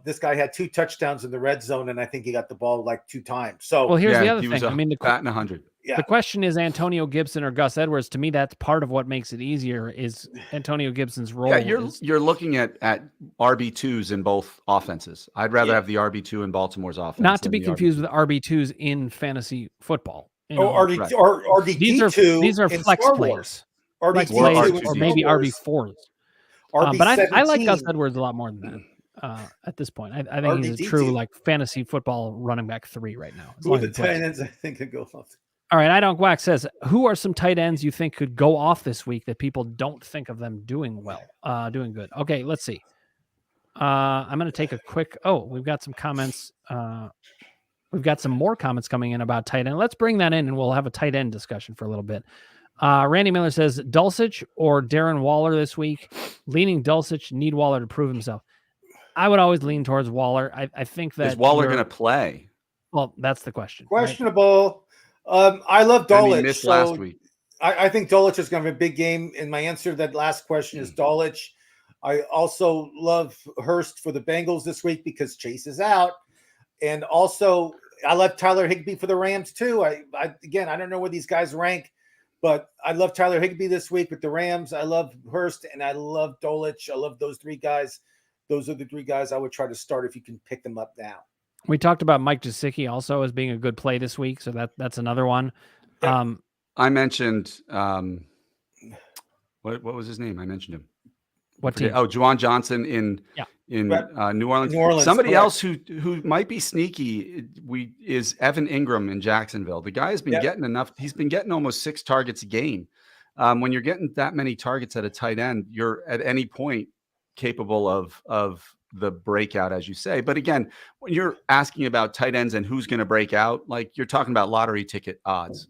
this guy had 2 touchdowns in the red zone, and I think he got the ball like 2 times. So, well, here's the other thing. The batting 100. Yeah. The question is Antonio Gibson or Gus Edwards. To me, that's part of what makes it easier is Antonio Gibson's role. Yeah, you're looking at RB2s in both offenses. I'd rather have the RB2 in Baltimore's offense. Not to be confused with RB2s in fantasy football. RB2. These are flex players. Flex players or maybe RB4s. But I like Gus Edwards a lot more than that. At this point, I think he's a true fantasy football running back 3 right now. With the tight ends, I think could go off. All right, I don't Quack says, who are some tight ends you think could go off this week that people don't think of them doing well, doing good? Okay, let's see. I'm going to take a quick. Oh, we've got some comments. We've got some more comments coming in about tight end. Let's bring that in, and we'll have a tight end discussion for a little bit. Randy Miller says Dulcich or Darren Waller this week. Leaning Dulcich, need Waller to prove himself. I would always lean towards Waller. I think that is Waller going to play? Well, that's the question. Questionable. Right? I love Dulcich. He missed last week. I think Dulcich is going to have a big game. And my answer to that last question is Dulcich. I also love Hurst for the Bengals this week because Chase is out. And also, I love Tyler Higbee for the Rams too. Again, I don't know where these guys rank, but I love Tyler Higbee this week with the Rams. I love Hurst and I love Dulcich. I love those three guys. Those are the three guys I would try to start if you can pick them up now. We talked about Mike Gesicki also as being a good play this week, so that's another one. Yeah. I mentioned what was his name? I mentioned him. What team? Oh, Juwan Johnson in New Orleans. Somebody else who might be sneaky is Evan Ingram in Jacksonville. The guy has been getting enough. He's been getting almost 6 targets a game. When you're getting that many targets at a tight end, you're at any point capable of the breakout, as you say. But again, when you're asking about tight ends and who's going to break out, like you're talking about lottery ticket odds.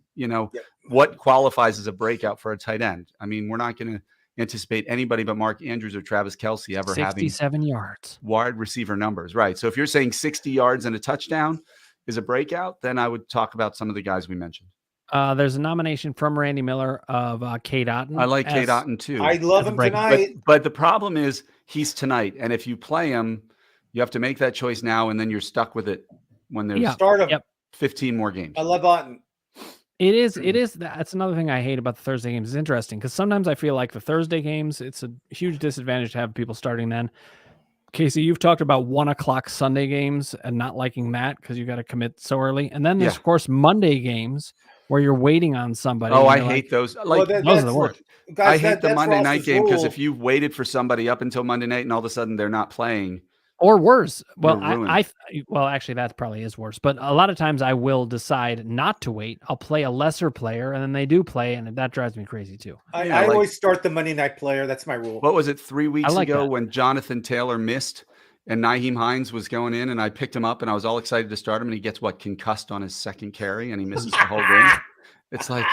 What qualifies as a breakout for a tight end? I mean, we're not going to anticipate anybody but Mark Andrews or Travis Kelce ever 67 yards wide receiver numbers. Right. So if you're saying 60 yards and a touchdown is a breakout, then I would talk about some of the guys we mentioned. There's a nomination from Randy Miller of Cade Otton. I like Cade Otton too. I love him tonight. But the problem is he's tonight. And if you play him, you have to make that choice now. And then you're stuck with it when there's 15 more games. I love Otton. It is. That's another thing I hate about the Thursday games. It's interesting because sometimes I feel like the Thursday games, it's a huge disadvantage to have people starting then. Kasey, you've talked about 1:00 Sunday games and not liking that because you got to commit so early. And then there's, of course, Monday games where you're waiting on somebody. Oh, I hate those. Like, those are the worst. Guys, I hate the Monday night game because if you've waited for somebody up until Monday night and all of a sudden they're not playing. Or worse. Well, well, actually, that probably is worse. But a lot of times I will decide not to wait. I'll play a lesser player, and then they do play, and that drives me crazy too. I always start the Monday night player. That's my rule. What was it, 3 weeks ago when Jonathan Taylor missed and Nyheim Hines was going in, and I picked him up, and I was all excited to start him, and he gets concussed on his second carry, and he misses the whole game. It's like,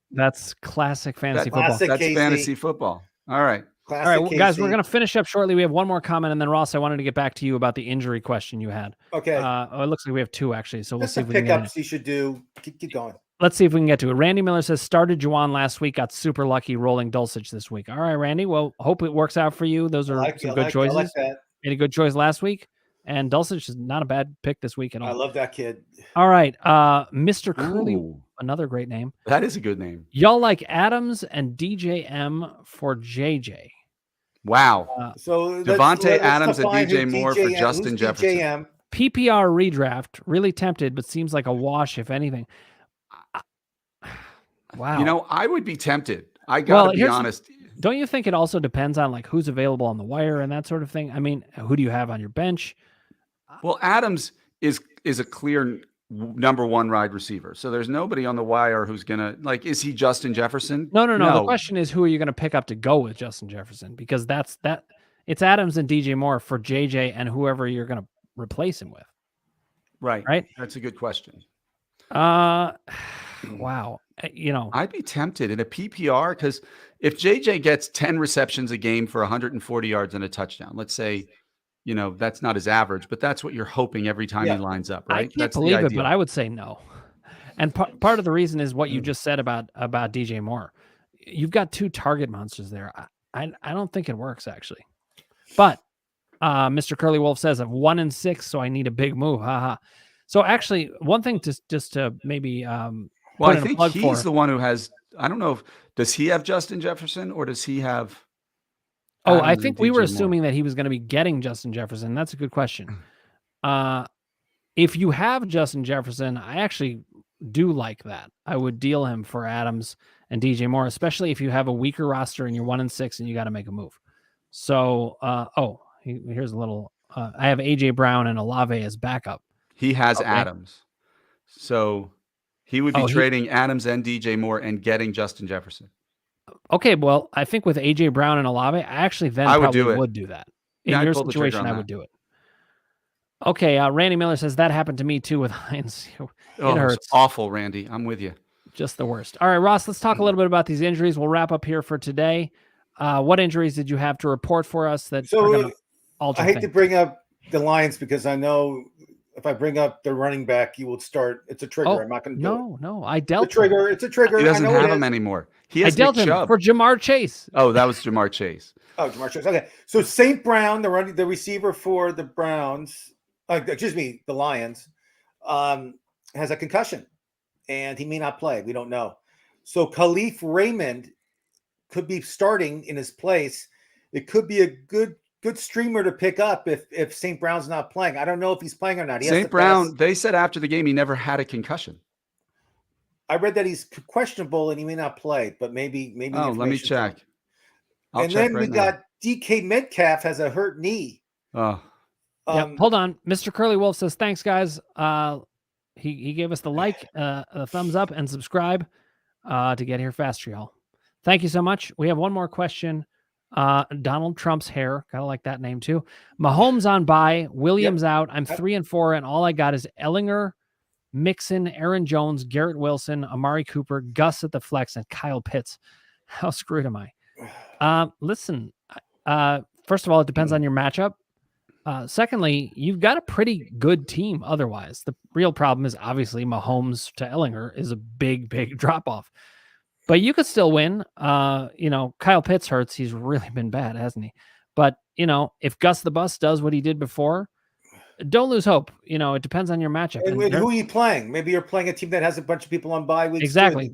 that's classic fantasy football. That's fantasy football. All right. All right, well, guys, we're going to finish up shortly. We have one more comment, and then Ross, I wanted to get back to you about the injury question you had. Okay. It looks like we have 2 actually, so we'll see if we can get it. You should do. Keep going. Let's see if we can get to it. Randy Miller says started Juwan last week, got super lucky rolling Dulcich this week. All right, Randy. Well, hope it works out for you. Those are some good choices. I like that. Made a good choice last week, and Dulcich is not a bad pick this week at all. I love that kid. All right, Mr. Curly, another great name. That is a good name. Y'all like Adams and DJM for JJ. Wow. So Devontae Adams and DJ Moore for Justin Jefferson. PPR redraft, really tempted, but seems like a wash, if anything. Wow. I would be tempted. I got to be honest. Don't you think it also depends on like who's available on the wire and that sort of thing? I mean, who do you have on your bench? Well, Adams is a clear number 1 wide receiver. So there's nobody on the wire who's going to is he Justin Jefferson? No. The question is, who are you going to pick up to go with Justin Jefferson? Because it's Adams and DJ Moore for JJ and whoever you're going to replace him with. Right. That's a good question. Wow. I'd be tempted in a PPR because if JJ gets 10 receptions a game for 140 yards and a touchdown, let's say, that's not his average, but that's what you're hoping every time he lines up, right? I can't believe it, but I would say no. And part of the reason is what you just said about DJ Moore. You've got 2 target monsters there. I don't think it works actually. But Mr. Curly Wolf says I'm 1-6, so I need a big move. Haha. So actually, one thing just to maybe I think he's the one who has. I don't know does he have Justin Jefferson or does he have? I think we were assuming that he was going to be getting Justin Jefferson. That's a good question. If you have Justin Jefferson, I actually do like that. I would deal him for Adams and DJ Moore, especially if you have a weaker roster and you're 1-6 and you got to make a move. So, here's a little. I have AJ Brown and Olave as backup. He has Adams, so He would be trading Adams and DJ Moore and getting Justin Jefferson. Okay, well, I think with A.J. Brown and Olave, I actually then probably would do that. In your situation, I would do it. Okay, Randy Miller says, that happened to me too with Hines. It hurts. It's awful, Randy. I'm with you. Just the worst. All right, Ross, let's talk a little bit about these injuries. We'll wrap up here for today. What injuries did you have to report for us that are going to alter things? To bring up the Lions because I know if I bring up the running back, you will start. It's a trigger. I'm not going to do it. No. I dealt the trigger. It's a trigger. He doesn't have him anymore. I dealt him for Jamar Chase. Oh, that was Jamar Chase. Jamar Chase. Okay. So St. Brown, the receiver for the Browns, the Lions, has a concussion, and he may not play. We don't know. So Khalif Raymond could be starting in his place. It could be a good streamer to pick up if St. Brown's not playing. I don't know if he's playing or not. St. Brown, they said after the game he never had a concussion. I read that he's questionable and he may not play, but maybe. Oh, let me check. And then we got DK Metcalf has a hurt knee. Oh. Hold on. Mr. Curly Wolf says, thanks, guys. He gave us the a thumbs up and subscribe to get here faster, y'all. Thank you so much. We have one more question. Donald Trump's hair. Gotta like that name too. Mahomes on bye. Williams out. I'm 3-4, and all I got is Ellinger, Mixon, Aaron Jones, Garrett Wilson, Amari Cooper, Gus at the flex, and Kyle Pitts. How screwed am I? Listen, first of all, it depends on your matchup. Secondly, you've got a pretty good team otherwise. The real problem is obviously Mahomes to Ellinger is a big drop off. But you could still win. Kyle Pitts hurts. He's really been bad, hasn't he? But, if Gus the Bus does what he did before, don't lose hope. It depends on your matchup. And who are you playing? Maybe you're playing a team that has a bunch of people on bye weeks. Exactly.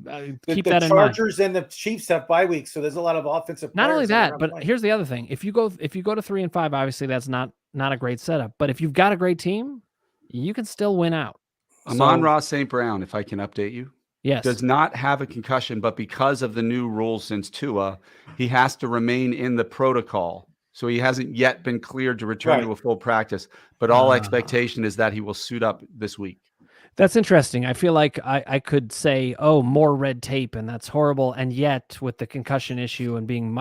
Keep that in mind. The Chargers and the Chiefs have bye weeks, so there's a lot of offensive. Not only that, but here's the other thing: if you go to 3-5, obviously that's not a great setup. But if you've got a great team, you can still win out. Amon-Ra St. Brown, if I can update you, does not have a concussion, but because of the new rules since Tua, he has to remain in the protocol. So he hasn't yet been cleared to return to a full practice, but all expectation is that he will suit up this week. That's interesting. I feel like I could say, more red tape, and that's horrible. And yet with the concussion issue and being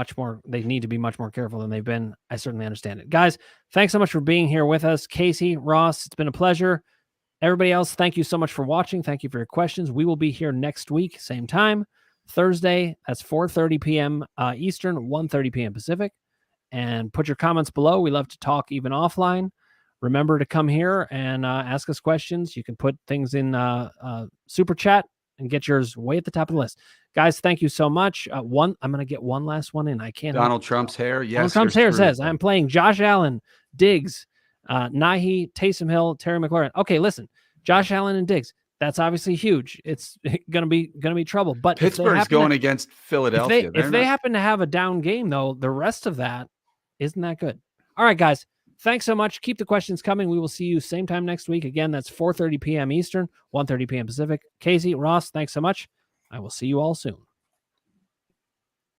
they need to be much more careful than they've been. I certainly understand it. Guys, thanks so much for being here with us. Kasey, Ross, it's been a pleasure. Everybody else, thank you so much for watching. Thank you for your questions. We will be here next week, same time, Thursday. That's 4:30 p.m. Eastern, 1:30 p.m. Pacific. And put your comments below. We love to talk even offline. Remember to come here and ask us questions. You can put things in super chat and get yours way at the top of the list. Guys, thank you so much. I'm going to get one last one in. I can't. Donald Trump's hair. Yes. Donald Trump's hair says, I'm playing Josh Allen, Diggs, Nahi, Taysom Hill, Terry McLaurin. Okay, listen, Josh Allen and Diggs. That's obviously huge. It's gonna be trouble. But Pittsburgh's going against Philadelphia. If they happen to have a down game, though, the rest of that isn't that good. All right, guys. Thanks so much. Keep the questions coming. We will see you same time next week. Again, that's 4:30 p.m. Eastern, 1:30 p.m. Pacific. Kasey, Ross, thanks so much. I will see you all soon.